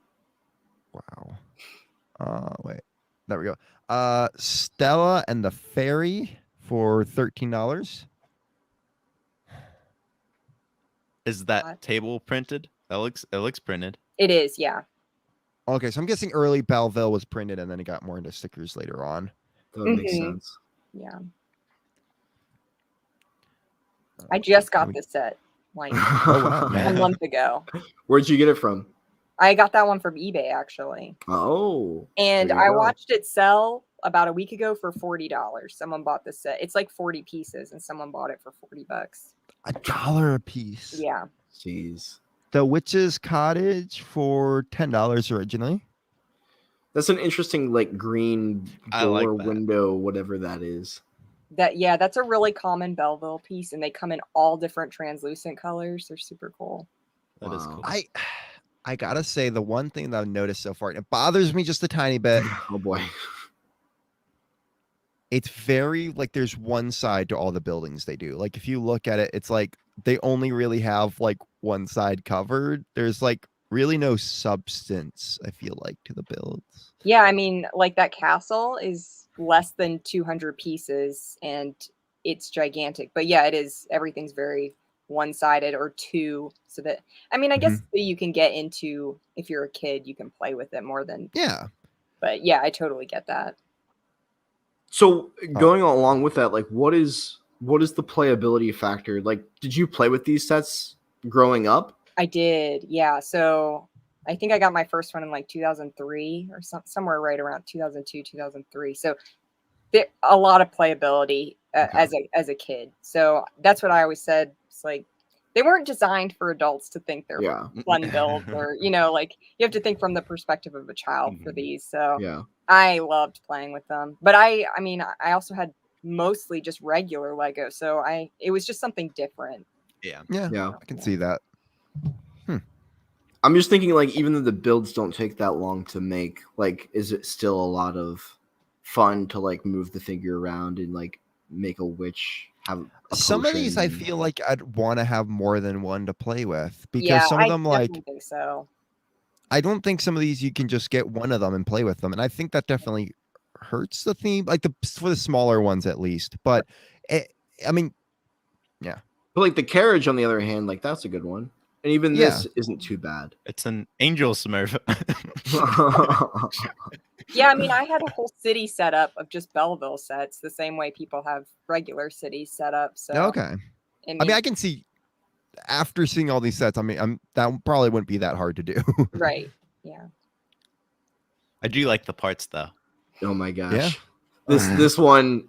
Wow. Wait. There we go. Stella and the Fairy for $13. Is that table printed? It looks printed. It is, yeah. Okay, so I'm guessing early Belleville was printed and then it got more into stickers later on. That makes Mhm. sense. Yeah. I just got this set like Oh, wow. a month ago. Where'd you get it from? I got that one from eBay, actually. Oh. And there you I go. watched it sell about a week ago for $40. Someone bought this set. It's like 40 pieces, and someone bought it for $40. $1 a piece. Yeah. Jeez. The Witch's Cottage for $10 originally. That's an interesting, like, green I like door that. window, whatever that is. That's a really common Belleville piece, and they come in all different translucent colors. They're super cool. That is Wow. cool. I gotta say, the one thing that I've noticed so far, and it bothers me just a tiny bit. Oh boy. It's very like there's one side to all the buildings they do. Like if you look at it, it's like they only really have like one side covered. There's like really no substance, I feel like, to the builds. Yeah, I mean, like that castle is less than 200 pieces, and it's gigantic. But yeah, it is. Everything's very one-sided or two, so that I mean, I guess you can get into, if you're a kid, you can play with it more than. Yeah. But yeah, I totally get that. So going along with that, like, what is the playability factor? Like, did you play with these sets growing up? I did, yeah. So I think I got my first one in like 2003 or somewhere right around 2002, 2003. So a lot of playability as a kid. So that's what I always said. It's like they weren't designed for adults to think they're fun builds, or like you have to think from the perspective of a child for these. So yeah, I loved playing with them. But I mean, I also had mostly just regular Lego, so it was just something different. Yeah, yeah, I can see that. I'm just thinking, like, even though the builds don't take that long to make, like, is it still a lot of fun to like move the figure around and like make a witch have some of these? I feel like I'd want to have more than one to play with, because some of them, I like, think so. I don't think some of these you can just get one of them and play with them, and I think that definitely hurts the theme, like for the smaller ones at least. But I mean, yeah. But like the carriage, on the other hand, like that's a good one, and even this isn't too bad. It's an angel Smurf. Yeah, I mean, I had a whole city set up of just Belleville sets, the same way people have regular cities set up. So Okay. I mean, I can see after seeing all these sets. I mean, that probably wouldn't be that hard to do. Right. Yeah. I do like the parts though. Oh my gosh. Yeah. This one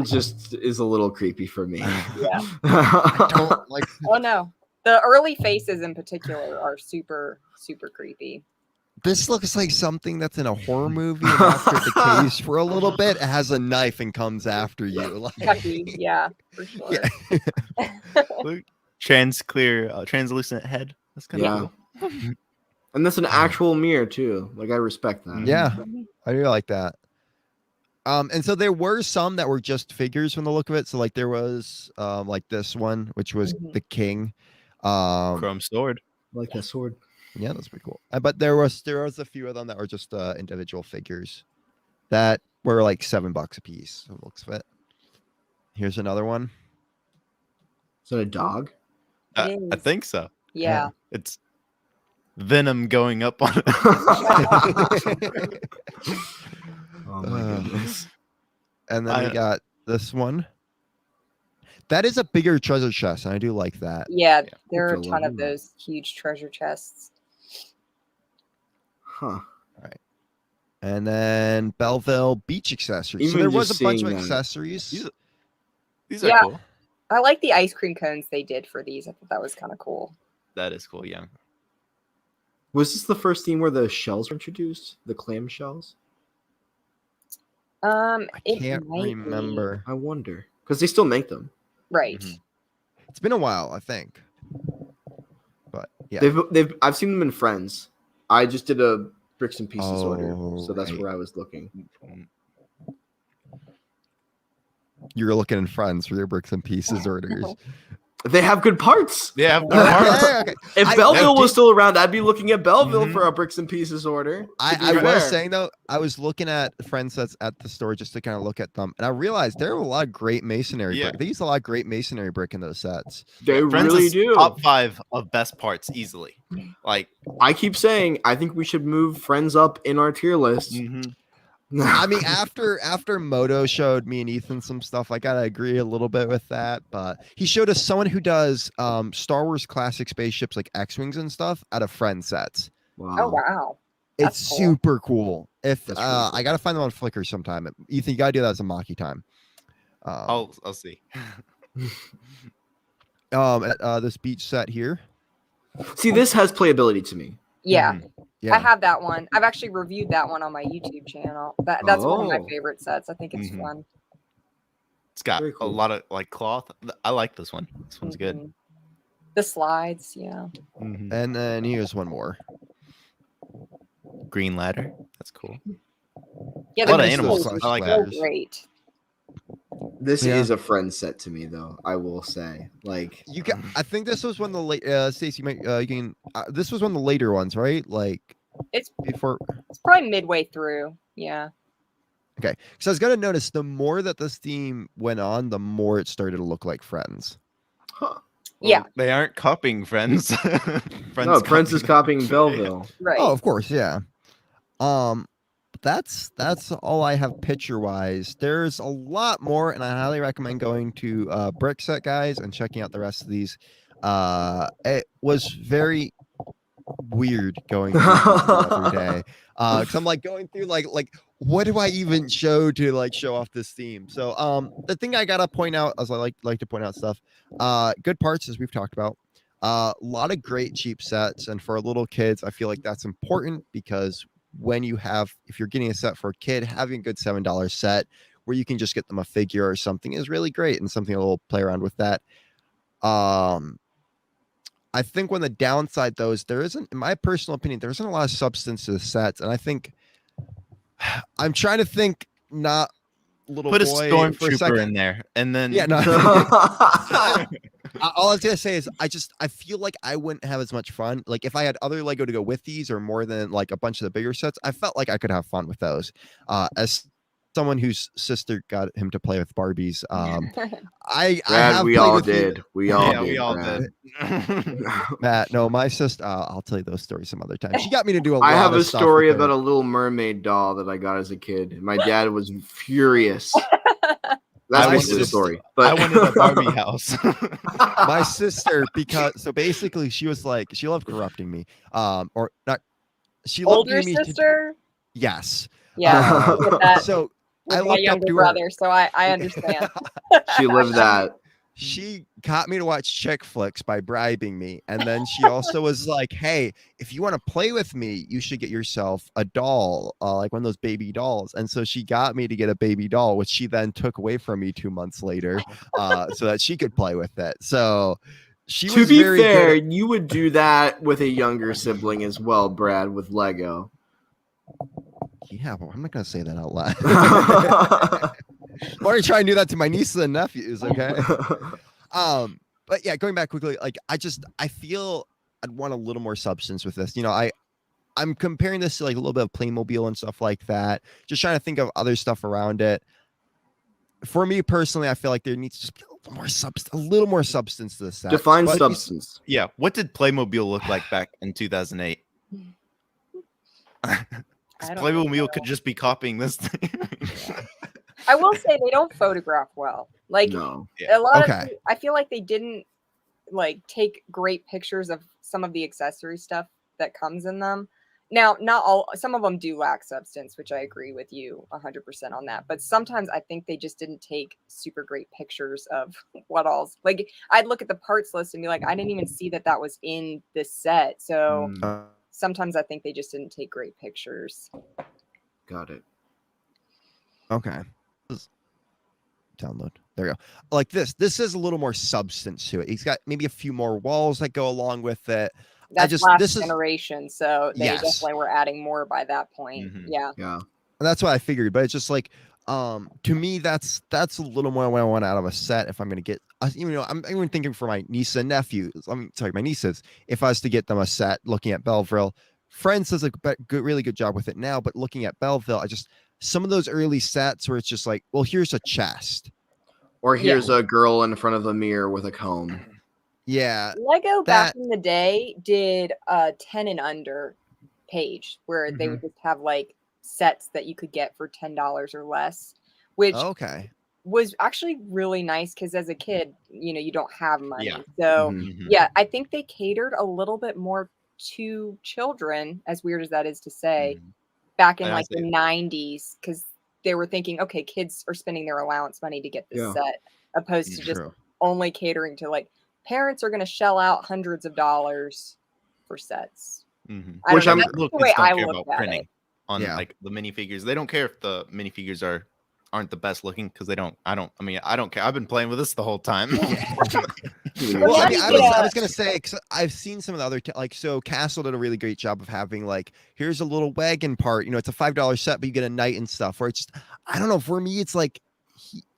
just is a little creepy for me. Yeah. I don't like. Oh no. The early faces in particular are super, super creepy. This looks like something that's in a horror movie. And after it decays for a little bit, it has a knife and comes after you. Like, Chucky, yeah, for sure. yeah. Look, translucent head. That's kind of Yeah. cool. And that's an actual mirror too. Like I respect that. Yeah, I do like that. And so there were some that were just figures from the look of it. So like there was like this one, which was the king. Chrome sword. I like that sword. Yeah, that's pretty cool. But there was a few of them that were just individual figures that were like $7 a piece. So it looks of it. Here's another one. Is that a dog? I think so. Yeah. It's venom going up on it. Oh my goodness. And then we got this one. That is a bigger treasure chest, and I do like that. Yeah, there are a It's a ton lot. of those huge treasure chests. Huh. And then Belleville beach accessories. So Even there was just a bunch of seeing that. accessories. These are Yeah. cool. I like the ice cream cones they did for these. I thought that was kind of cool. That is cool, yeah. Was this the first theme where the shells were introduced? The clam shells? I It can't might be. remember. I wonder. Because they still make them. Right. Mhm. It's been a while, I think. But yeah. I've seen them in Friends. I just did a bricks and pieces order. Oh, So that's right. where I was looking. You were looking in Friends for your bricks and pieces orders. They have good parts. Yeah. Yeah, okay. If I- Belleville I was did- still around, I'd be looking at Belleville Mhm. for a bricks and pieces order. I to be was fair. saying though, I was looking at friend sets at the store just to kind of look at them, and I realized there were a lot of great masonry Yeah. brick. They use a lot of great masonry brick in those sets. They Friends really is do. top 5 of best parts easily. Like, I keep saying I think we should move Friends up in our tier list. I mean, after Moto showed me and Ethan some stuff, I gotta agree a little bit with that. But he showed us someone who does Star Wars classic spaceships like X-wings and stuff out of friend sets. Wow. Oh wow. It's That's cool. super cool. If That's really cool. I gotta find them on Flickr sometime. Ethan, you gotta do that as a Maki time. I'll see. This beach set here. See, this has playability to me. Yeah. Yeah. I have that one. I've actually reviewed that one on my YouTube channel. That's one of my Oh. favorite sets. I think it's Mhm. fun. It's got Very a cool. lot of like cloth. I like this one. This one's good. Mhm. The slides, yeah. And then here's one more. Green ladder. That's cool. Yeah, A lot of they're animals. so I like that. great. This Yeah. is a friend set to me, though. I will say, like, You can. I think this was one of the late. Stacey, you can. This was one of the later ones, right? Like It's before. it's probably midway through. Yeah. Okay, so I was gonna notice the more that this theme went on, the more it started to look like Friends. huh? Yeah. They aren't copying Friends. No, Friends is copying Belleville. Right. Oh, of course, yeah. That's all I have picture wise. There's a lot more, and I highly recommend going to Brickset guys and checking out the rest of these. It was very weird going through these every day because I'm like going through like what do I even show to like show off this theme? So the thing I gotta point out, as I like to point out stuff, good parts as we've talked about. A lot of great cheap sets, and for little kids, I feel like that's important because when you have, if you're getting a set for a kid, having a good $7 set where you can just get them a figure or something is really great, and something a little play around with that. I think when the downside though is there isn't, in my personal opinion, there isn't a lot of substance to the sets, and I think I'm trying to think not little Put a boy for a stormtrooper second. in there, and then Yeah, no. All I was gonna say is I feel like I wouldn't have as much fun. Like if I had other Lego to go with these or more than like a bunch of the bigger sets, I felt like I could have fun with those. As someone whose sister got him to play with Barbies, I Brad, have we played all with did. We all yeah, did. we all Brad. did. Matt. No, my sister. I'll tell you those stories some other time. She got me to do a lot. I have of a stuff story with about her. a little mermaid doll that I got as a kid. My dad was furious. That's I my wanted sister's a- story. I But wanted a Barbie house. My sister, because so basically she was like she loved corrupting me. Or not. She loved Older getting me to- sister. Yes. Yeah, with that, So with I my looked up younger to her. brother, so I understand. She lived that. She got me to watch chick flicks by bribing me. And then she also was like, hey, if you want to play with me, you should get yourself a doll, like one of those baby dolls. And so she got me to get a baby doll, which she then took away from me 2 months later, so that she could play with it. So she To was be very fair, good. you would do that with a younger sibling as well, Brad, with Lego. Yeah, but I'm not going to say that out loud. Why are you trying to do that to my nieces and nephews? Okay. But yeah, going back quickly, like I feel I'd want a little more substance with this. I'm comparing this to like a little bit of Playmobil and stuff like that. Just trying to think of other stuff around it. For me personally, I feel like there needs to just be a little more substance to this set. Define But substance. Yeah. What did Playmobil look like back in 2008? Because I don't know. Playmobil could just be copying this thing. I will say they don't photograph well. Like No. a lot Okay. of, I feel like they didn't like take great pictures of some of the accessory stuff that comes in them. Now, not all, some of them do lack substance, which I agree with you 100% on that. But sometimes I think they just didn't take super great pictures of what all's like. I'd look at the parts list and be like, I didn't even see that was in this set. So sometimes I think they just didn't take great pictures. Got it. Okay. Download. There you go. Like this has a little more substance to it. He's got maybe a few more walls that go along with it. That's last generation, so they definitely were adding more by that point. Mhm. Yeah. And that's what I figured. But it's just like, to me, that's a little more what I want out of a set. If I'm gonna get, I'm even thinking for my niece and nephews. I'm sorry, my nieces. If I was to get them a set, looking at Belleville, Friends does a really good job with it now. But looking at Belleville, some of those early sets where it's just like, well, here's a chest, or here's a girl in front of a mirror with a comb. Yeah. Lego back in the day did a 10 and under page where they would just have like sets that you could get for $10 or less, which was actually really nice because as a kid, you don't have money. Yeah. So yeah, I think they catered a little bit more to children, as weird as that is to say, back in like the 90s, because they were thinking, okay, kids are spending their allowance money to get this set, opposed to just only catering to like parents are going to shell out hundreds of dollars for sets. Which that's the way I look at it. On like the minifigures. They don't care if the minifigures aren't the best looking because I don't care. I've been playing with this the whole time. Well, I was gonna say, cause I've seen some of the other so Castle did a really great job of having like, here's a little wagon part, it's a $5 set, but you get a knight and stuff. Or it's just, I don't know, for me it's like,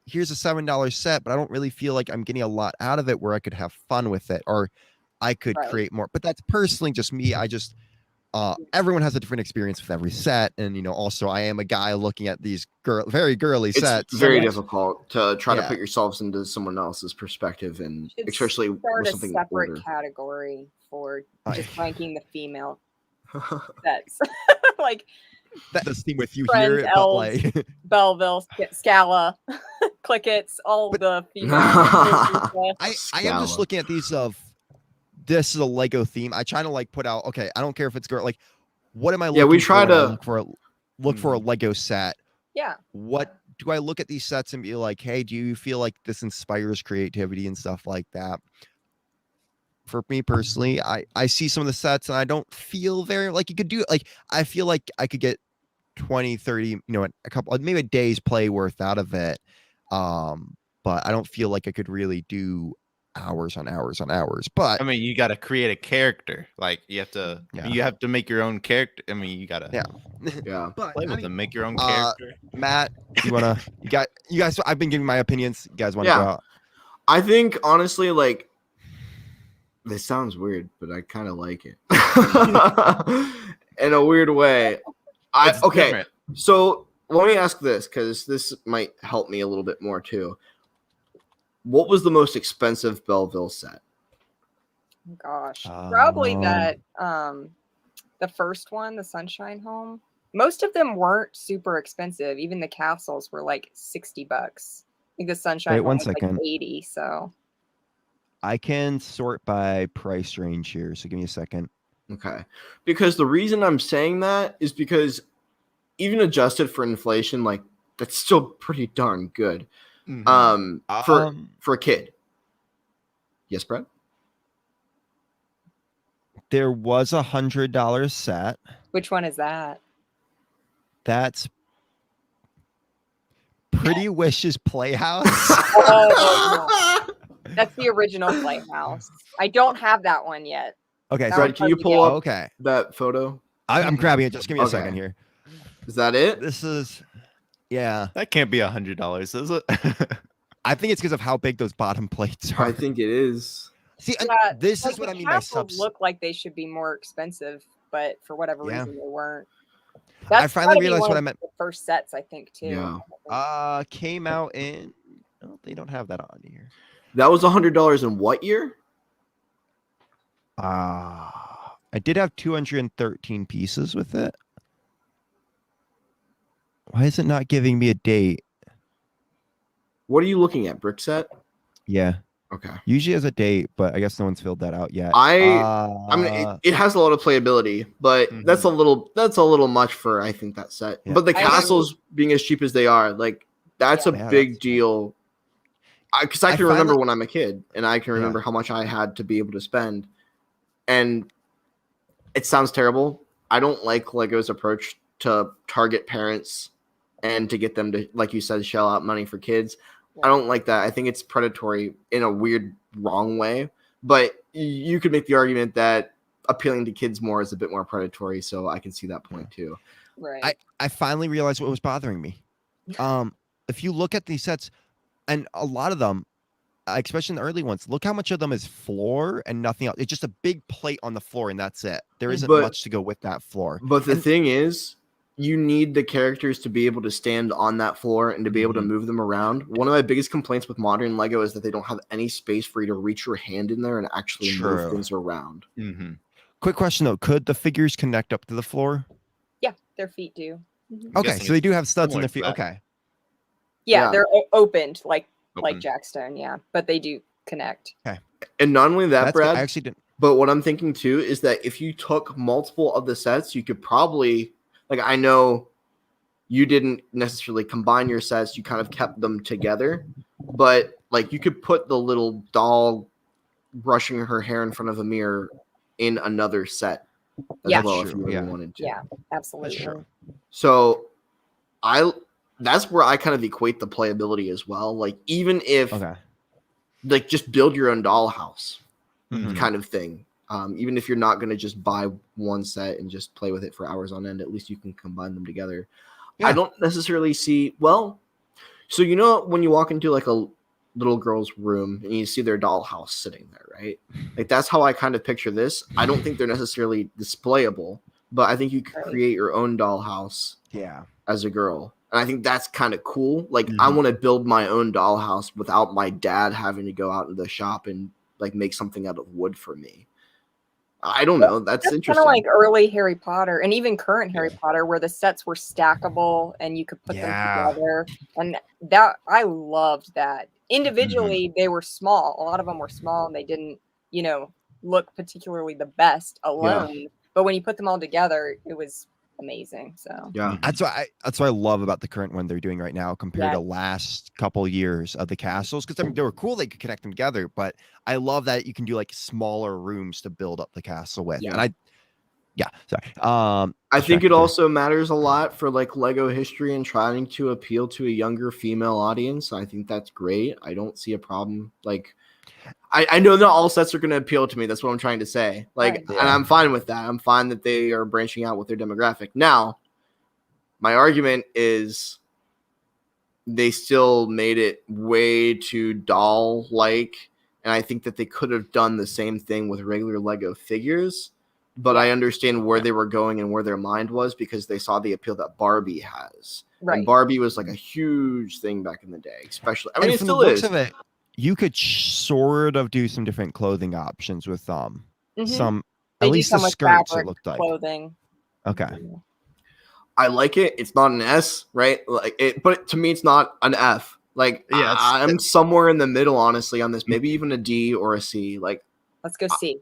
here's a $7 set, but I don't really feel like I'm getting a lot out of it where I could have fun with it or I could create more. But that's personally just me. I just everyone has a different experience with every set, and also I am a guy looking at these very girly sets. It's very difficult to try to put yourselves into someone else's perspective, and especially with something separate older. Category for just ranking the female sets. Like that's the theme with you Friends, here, Elves, but like Belleville, Scala, Clickets, all the female. I am just looking at these of. This is a Lego theme. I try to like put out. Okay, I don't care if it's girl. Like, what am I? Yeah, we try to look for a Lego set. Yeah. What do I look at these sets and be like? Hey, do you feel like this inspires creativity and stuff like that? For me personally, I see some of the sets and I don't feel very like you could do it. Like, I feel like I could get 20, 30, a couple, maybe a day's play worth out of it. But I don't feel like I could really do hours on hours on hours. But I mean, you got to create a character. Like you have to make your own character. I mean, you got to play with them, make your own character. Matt, you guys, I've been giving my opinions. You guys want to go out? I think honestly, like, this sounds weird, but I kind of like it in a weird way. Different. So let me ask this, because this might help me a little bit more too. What was the most expensive Belleville set? Gosh, probably that the first one, the Sunshine Home. Most of them weren't super expensive. Even the castles were like $60. I think the Sunshine Home was like 80. So I can sort by price range here. So give me a second. Okay, because the reason I'm saying that is because even adjusted for inflation, like that's still pretty darn good. Mhm. For a kid. Yes, Brad? There was $100 set. Which one is that? That's Pretty Wishes Playhouse. Oh, no. That's the original Playhouse. I don't have that one yet. Okay, That so one's Brad, can you hard to pull get. up okay, that photo? I'm grabbing it. Just give me a Okay. second here. Is that it? This is, yeah. That can't be $100, is it? I think it's because of how big those bottom plates are. I think it is. See, and Yeah, this like, is what the I mean by castles subs. look like they should be more expensive, but for whatever Yeah. reason they weren't. I finally gotta be realized one what of I meant. The first sets, I think, too. Yeah. Came out in. Oh, they don't have that on here. That was $100 in what year? I did have 213 pieces with it. Why is it not giving me a date? What are you looking at? Brick set? Yeah, Okay. usually has a date, but I guess no one's filled that out yet. I mean, it has a lot of playability, but that's a little much for I think that set. Yeah. But the I castles being as cheap as they are, like that's a Yeah, big that's- deal. Because I I can remember finally- when I'm a kid, and I can remember how much I had to be able to spend. And it sounds terrible. I don't like Lego's approach to target parents and to get them to, like you said, shell out money for kids. I don't like that. I think it's predatory in a weird, wrong way. But you could make the argument that appealing to kids more is a bit more predatory. So I can see that point too. Right. I finally realized what was bothering me. If you look at these sets, and a lot of them, especially in the early ones, look how much of them is floor and nothing else. It's just a big plate on the floor, and that's it. There isn't much to go with that floor. But the thing is, you need the characters to be able to stand on that floor and to be able to move them around. One of my biggest complaints with modern Lego is that they don't have any space for you to reach your hand in there and actually move things around. Quick question though: could the figures connect up to the floor? Yeah, their feet do. Okay, so they do have studs in their feet. Similar to Okay. Yeah, Yeah. they're opened like Open. Jackstone. Yeah, but they do connect. And not only that, That's good. Brad, I actually didn't. but what I'm thinking too is that if you took multiple of the sets, you could probably, like, I know you didn't necessarily combine your sets, you kind of kept them together, but like you could put the little doll brushing her hair in front of a mirror in another set as well if you really wanted to. Yeah, absolutely. true. So that's where I kind of equate the playability as well. Like even if like just build your own dollhouse kind of thing. Even if you're not going to just buy one set and just play with it for hours on end, at least you can combine them together. I don't necessarily see, well, so you know when you walk into like a little girl's room and you see their dollhouse sitting there, right? Like that's how I kind of picture this. I don't think they're necessarily displayable, but I think you could create your own dollhouse as a girl. And I think that's kind of cool. Like I want to build my own dollhouse without my dad having to go out in the shop and like make something out of wood for me. I don't know. That's interesting. Kind of like early Harry Potter and even current Harry Potter, where the sets were stackable and you could put them together. And that I loved that. Individually, they were small. A lot of them were small and they didn't, look particularly the best alone. But when you put them all together, it was amazing. So that's what I love about the current one they're doing right now compared to last couple years of the castles, because I mean they were cool, they could connect them together, but I love that you can do like smaller rooms to build up the castle with. And I think it also matters a lot for like Lego history and trying to appeal to a younger female audience. I think that's great. I don't see a problem. Like I know not all sets are going to appeal to me. That's what I'm trying to say. Like, and I'm fine with that. I'm fine that they are branching out with their demographic. Now, my argument is they still made it way too doll-like, and I think that they could have done the same thing with regular Lego figures. But I understand where they were going and where their mind was because they saw the appeal that Barbie has. Right. And Barbie was like a huge thing back in the day, especially. I mean, it still is. You could sort of do some different clothing options with some they at least the skirts it looked like clothing. Okay. I like it. It's not an S, right? Like it, but to me, it's not an F. Like I'm somewhere in the middle, honestly, on this. Maybe even a D or a C. Like let's go C.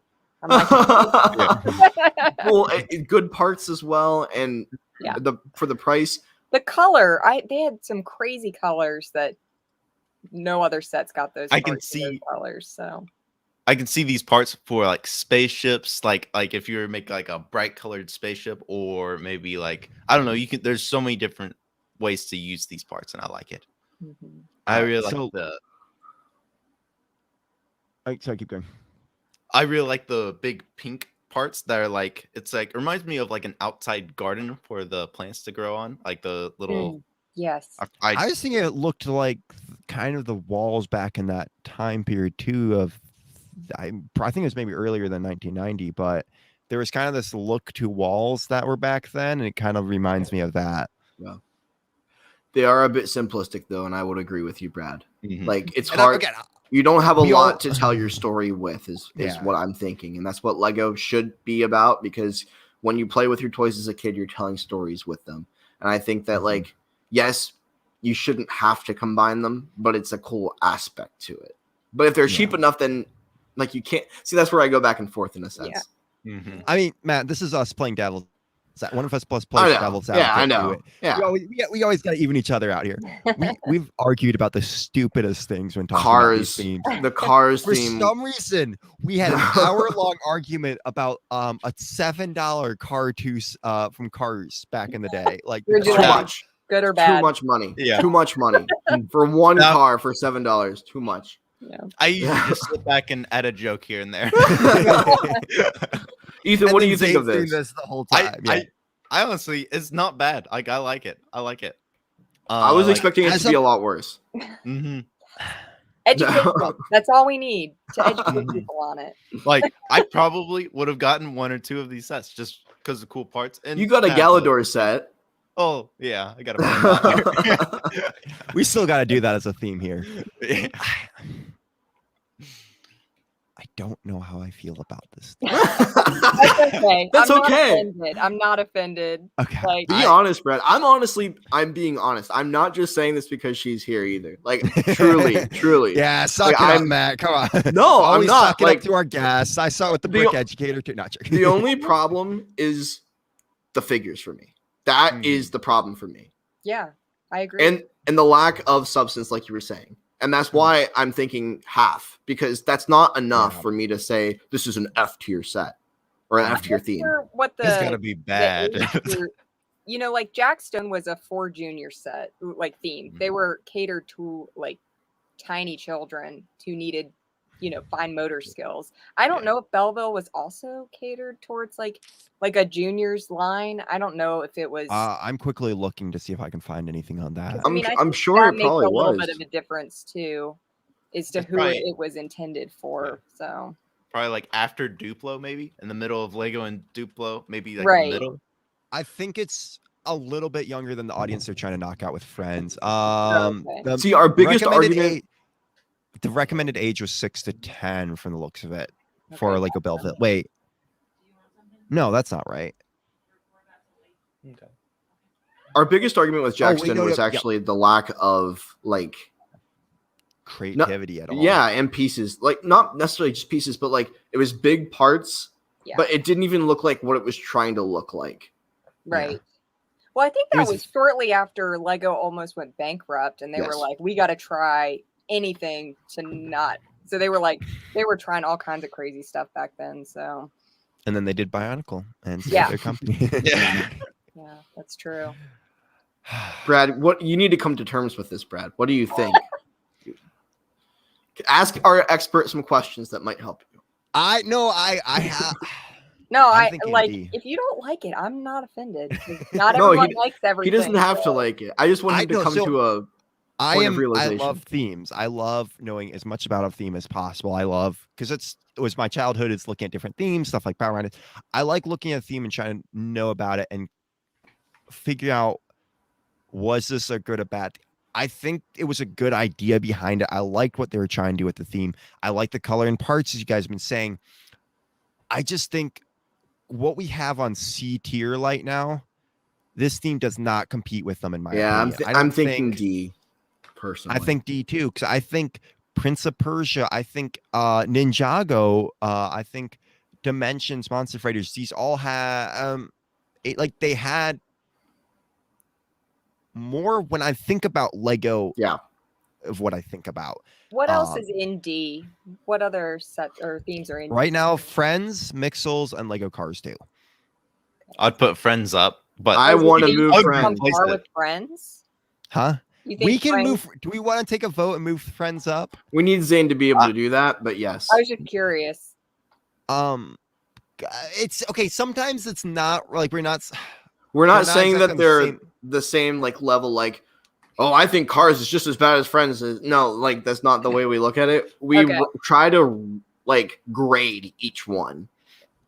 Well, good parts as well, and Yeah. For the price. The color, they had some crazy colors that no other sets got those. I can parts in those see- colors. So I can see these parts for like spaceships, like if you were to make like a bright colored spaceship, or maybe like I don't know. You can. There's so many different ways to use these parts, and I like it. mhm. I Alright, really so- like the. Sorry, keep going. I really like the big pink parts that are like it's like it reminds me of like an outside garden for the plants to grow on, like the little. Yes. I was thinking it looked like kind of the walls back in that time period too. I think it was maybe earlier than 1990, but there was kind of this look to walls that were back then, and it kind of reminds me of that. Yeah. They are a bit simplistic though, and I would agree with you, Brad. Mhm. Like it's And hard. again, You don't have a we lot all- to tell your story with, is Yeah. what I'm thinking, and that's what Lego should be about. Because when you play with your toys as a kid, you're telling stories with them, and I think that like yes, you shouldn't have to combine them, but it's a cool aspect to it. But if they're cheap enough, then like you can't see. That's where I go back and forth in a sense. Yeah. Mhm. I mean, Matt, this is us playing devil's. One of us plus I plays know. devil's Yeah, I advocate to know. it. Yeah, We always got to even each other out here. We've argued about the stupidest things when talking about these Cars. themes. The Cars For theme. some reason, we had an hour-long argument about a $7 car from Cars back in the day. Like Would you Too like it much. good or Too bad? much money. Yeah. Too much money for one Now- car for $7. Too much. Yeah. I usually just sit back and add a joke here and there. Ethan, And what do then you think of Zane's doing this? the whole I, time. Yeah. I honestly, it's not bad. Like I like it. I like it. I was like, expecting it as to be a- a lot worse. mhm. Education. That's all we need to educate Mhm. people on it. Like I probably would have gotten one or two of these sets just because of cool parts. And You got a have the- Galador set. Oh yeah, I got a. We still got to do that as a theme here. Yeah. I don't know how I feel about this. That's okay. That's I'm not okay. offended. I'm not offended. Okay. Like Be honest, Brad. I'm being honest. I'm not just saying this because she's here either. Like truly. Yeah, suck Like, it up, I'm- Matt. Come on. No, I'm Always not. suck it Like, up to our guests. I saw it with the The- brick educator too. Not joking. the only problem is the figures for me. That is the problem for me. yeah, I agree. And the lack of substance, like you were saying. And that's why I'm thinking half, because that's not enough for me to say this is an F tier set or an I'm F tier not theme. sure what It's gotta the be the bad. age group- you know, like Jackstone was a 4 junior set, like theme. They were catered to like tiny children who needed, you know, fine motor skills. I don't know if Belleville was also catered towards like a juniors line. I don't know if it was. I'm quickly looking to see if I can find anything on that. I mean, I I'm think sure that it makes probably a little was. bit of a difference too, as to It's who probably- it was intended for. So Probably like after Duplo, maybe in the middle of Lego and Duplo, maybe like Right. the middle. I think it's a little bit younger than the audience they're trying to knock out with friends. Okay. The See, our biggest recommended argument. age- the recommended age was 6 to 10 from the looks of it for Okay. Lego Belleville. Wait, no, that's not right. Our biggest argument with Oh, wait, Jackson no, was yeah. actually the lack of like Creativity at all. yeah, and pieces. Like not necessarily just pieces, but like it was big parts, yeah, but it didn't even look like what it was trying to look like. right. Well, I think It that was- was shortly after Lego almost went bankrupt, and they were Yes. like, "We got to try anything to not." So they were trying all kinds of crazy stuff back then. So And then they did Bionicle and saved Yeah. their company. Yeah. yeah, that's true. Brad, what you need to come to terms with this, Brad. What do you think? Ask our expert some questions that might help you. I have. No, I'm I thinking like D. if you don't like it, I'm not offended. 'Cause Not No, everyone likes He everything. doesn't have to like it. I just want I him to know, come so- to a I point of am. I realization. love themes. I love knowing as much about a theme as possible. I love because it was my childhood. It's looking at different themes, stuff like Power Rangers. I like looking at a theme and trying to know about it and figure out was this a good or bad. I think it was a good idea behind it. I liked what they were trying to do with the theme. I like the color and parts, as you guys have been saying. I just think what we have on C tier right now, this theme does not compete with them in my yeah. opinion. I I'm don't thinking think- D. Personally, I think D too, because I think Prince of Persia, I think Ninjago, I think Dimensions, Monster Fighters, these all had like they had more when I think about Lego. Yeah. Of what I think about. What else is in D? What other set or themes are in right D? now? Friends, Mixels, and Lego Cars 2. I'd put Friends up, but I want to You move think Friends. on par with Friends? Huh? You think We can Friends- move. Do we want to take a vote and move Friends up? We need Zane to be able to do that, but yes. I was just curious. It's okay. Sometimes it's not like we're not saying exactly that on they're the same like level. Like, oh, I think Cars is just as bad as Friends is. No, like that's not the way we look at it. We Okay. try to like grade each one.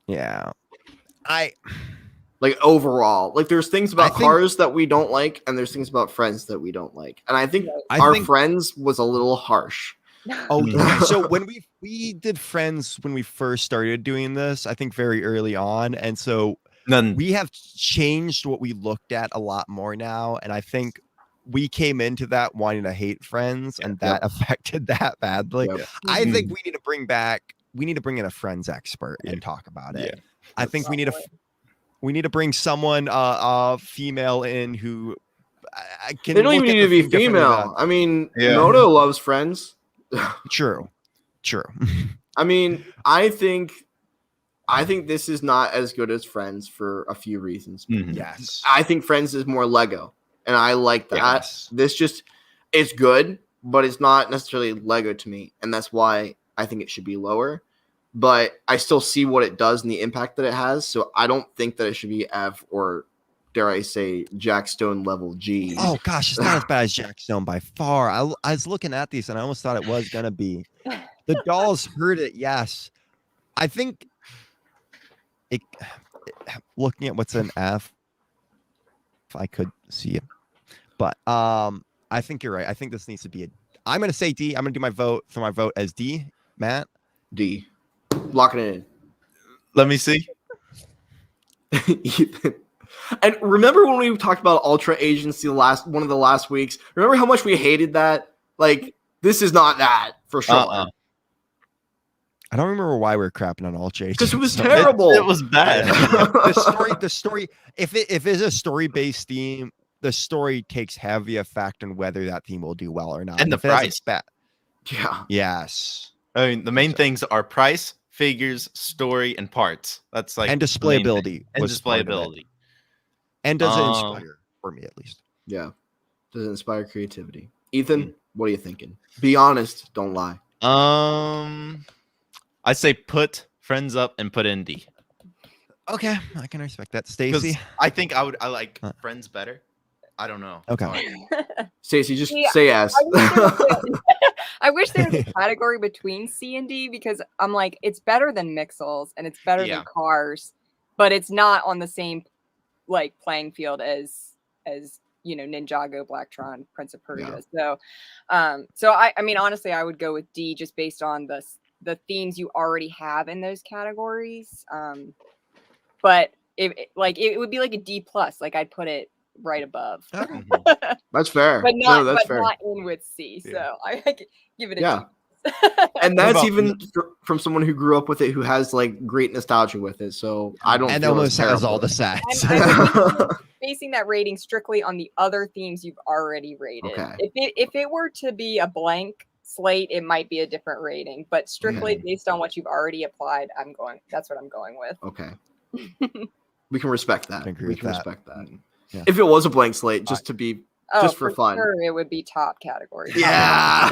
Yeah. Like overall, like there's things about I think- Cars that we don't like, and there's things about Friends that we don't like. And I think our Friends was a little harsh. Oh, okay. So when we did Friends when we first started doing this, I think very early on, and so we have changed what we looked at a lot more now, and I think we came into that wanting to hate Friends, and that affected that badly. Yep. I think we need to bring in a Friends expert and talk about it. I think we need to bring someone female in who can. They don't look even at need to the be thing differently female. than- I mean, Moto loves Friends. True. I mean, I think this is not as good as Friends for a few reasons. Yes. I think Friends is more Lego, and I like that. Yes. This just it's good, but it's not necessarily Lego to me, and that's why I think it should be lower. But I still see what it does and the impact that it has, so I don't think that it should be F or, dare I say, Jack Stone level G. Oh gosh, it's not as bad as Jack Stone by far. I was looking at these and I almost thought it was gonna be. The dolls heard it, yes. I think looking at what's in F, if I could see it. But I think you're right. I think this needs to be I'm gonna say D. I'm gonna do my vote for my vote as D. Matt? D. Locking it in. Let me see. Ethan. And remember when we talked about Ultra Agency one of the last weeks? Remember how much we hated that? Like, this is not that for sure. I don't remember why we were crapping on all J. Because it was terrible. It was bad. The story. If it's a story-based theme, the story takes heavy effect on whether that theme will do well or not. And the If it has a price. Yeah. Yes. I mean, the main things are price, figures, story, and parts. That's like And the main thing. displayability. And was part of it. displayability. And does it inspire for me at least? Yeah. Does it inspire creativity? Ethan, what are you thinking? Be honest. Don't lie. I say put Friends up and put in D. Okay, I can respect that. 'Cause Stacy. I think I like Friends better. I don't know. Okay. Stacey, just Yeah, say yes. I wish there was a category between C and D because I'm like, it's better than Mixels and it's better Yeah. than Cars, but it's not on the same like playing field as Ninjago, Blacktron, Prince of Persia. So I mean honestly I would go with D just based on the themes you already have in those categories. But it would be like a D plus, like I'd put it right above. That's fair. But not that's but fair. not in with C. So I give it a Yeah. D. And that's about- even from someone who grew up with it, who has like great nostalgia with it. So I don't. And feel almost it's has all terrible. the sets. I'm basing that rating strictly on the other themes you've already rated. Okay. If it were to be a blank slate, it might be a different rating. But strictly based on what you've already applied, that's what I'm going with. Okay. We can respect that. I agree We with can that. respect that. Yeah. If it was a blank slate, just to be just for fun. Sure, it would be top category. Yeah.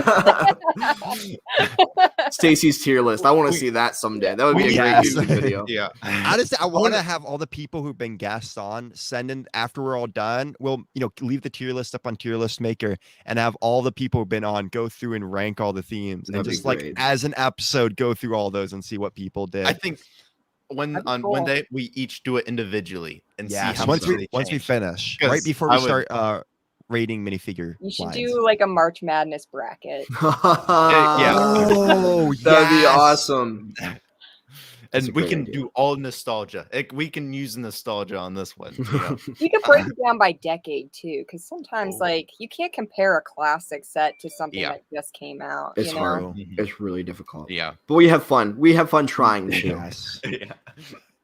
Stacy's tier list. I want to see that someday. That would be a great Yes. YouTube video. Yeah. Honestly, I want to have all the people who've been guests on send in after we're all done. We'll, leave the tier list up on Tier List Maker and have all the people who've been on go through and rank all the themes That'd and be just like great. as an episode go through all those and see what people did. I think That'd be on cool. one day we each do it individually and see yes, how once much we they once we change. finish, 'Cause right before I we would- start rating minifigure. You should lines. do like a March Madness bracket. Yeah. Oh, That'd be yes. awesome. That's a And we great can idea. do all nostalgia. We can use nostalgia on this one. You know? You could break it down by decade too, because sometimes like you can't compare a classic set to something Yeah. that just came out. It's you know? hard. True. It's really difficult. Yeah. But we have fun. We have fun trying to. Yes. Yeah.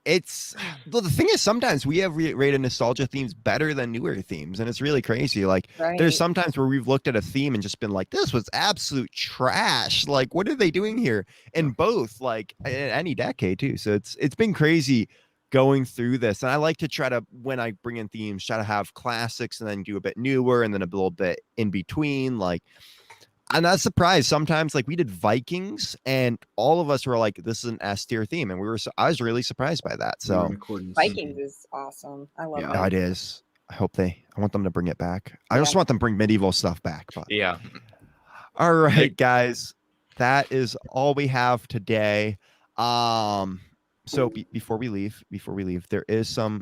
it's well, the thing is sometimes we have rated nostalgia themes better than newer themes, and it's really crazy. Like there's sometimes where we've looked at a theme and just been like, this was absolute trash. Like, what are they doing here? In both, like in any decade too. So it's been crazy going through this. And I like to try to, when I bring in themes, try to have classics and then do a bit newer and then a little bit in between. Like, I'm not surprised. Sometimes, like we did Vikings, and all of us were like, "This is an S tier theme," and I was really surprised by that. So Vikings is awesome. I love it. No, it is. I want them to bring it back. I just want them to bring medieval stuff back. But Yeah. All right, guys, that is all we have today. So before we leave, there's some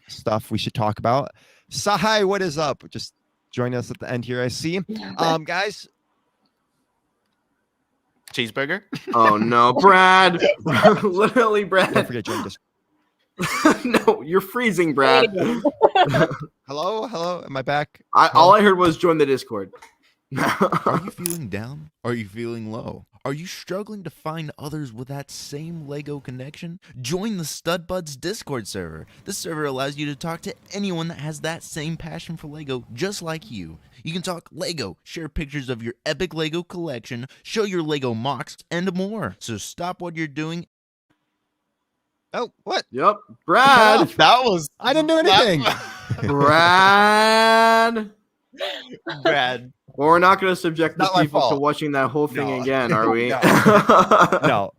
stuff we should talk about. Sahai, what is up? Just join us at the end here. I see. Guys. Cheeseburger. Oh no, Brad! Literally, Brad. Don't forget join us. No, you're freezing, Brad. Hello. Am I back? All I heard was join the Discord. Are you feeling down? Are you feeling low? Are you struggling to find others with that same Lego connection? Join the StudBuds Discord server. This server allows you to talk to anyone that has that same passion for Lego just like you. You can talk Lego, share pictures of your epic Lego collection, show your Lego mocks, and more. So stop what you're doing. Oh, what? Yep, Brad. I didn't do anything. Brad. Well, we're not going to subject the Not my people to fault. watching that whole thing again, are we? No.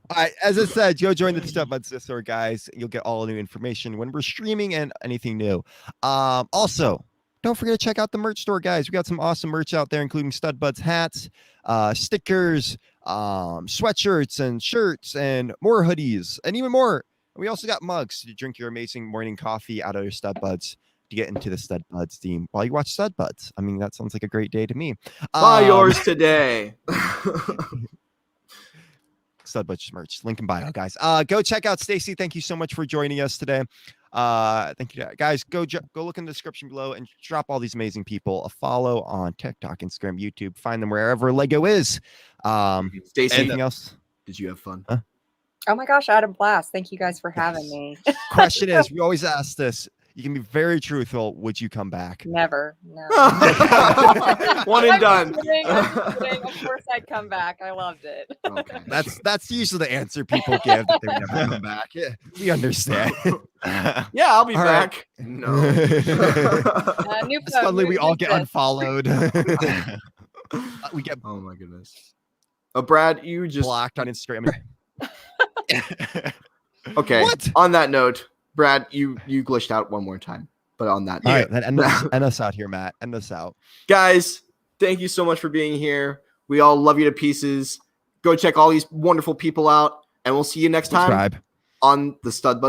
As I said, go join the StudBuds Discord, guys. You'll get all new information when we're streaming and anything new. Also, don't forget to check out the merch store, guys. We got some awesome merch out there, including StudBuds hats, stickers, sweatshirts and shirts, and more hoodies, and even more. We also got mugs to drink your amazing morning coffee out of your StudBuds to get into the StudBuds theme while you watch StudBuds. I mean, that sounds like a great day to me. Buy yours today. StudBuds merch, link in bio, guys. Go check out Stacy. Thank you so much for joining us today. Thank you, guys. Go look in the description below and drop all these amazing people a follow on TikTok, Instagram, YouTube. Find them wherever Lego is. Stacy, anything else? Did you have fun? Oh my gosh, I had a blast. Thank you guys for having me. Question is, we always ask this. You can be very truthful. Would you come back? Never. No. One and done. I'm kidding. Of course I'd come back. I loved it. Okay. That's usually the answer people give, that they would never come back. Yeah, we understand. Yeah, I'll be All back. Right. No. New Suddenly we all get this. unfollowed. We get Oh my goodness. Brad, you just blocked on Instagram. Okay. What? On that note, Brad, you glitched out one more time. But on that note, All right, then end us out here, Matt. End us out. guys, thank you so much for being here. We all love you to pieces. Go check all these wonderful people out, and we'll see you next time Subscribe. on the StudBuds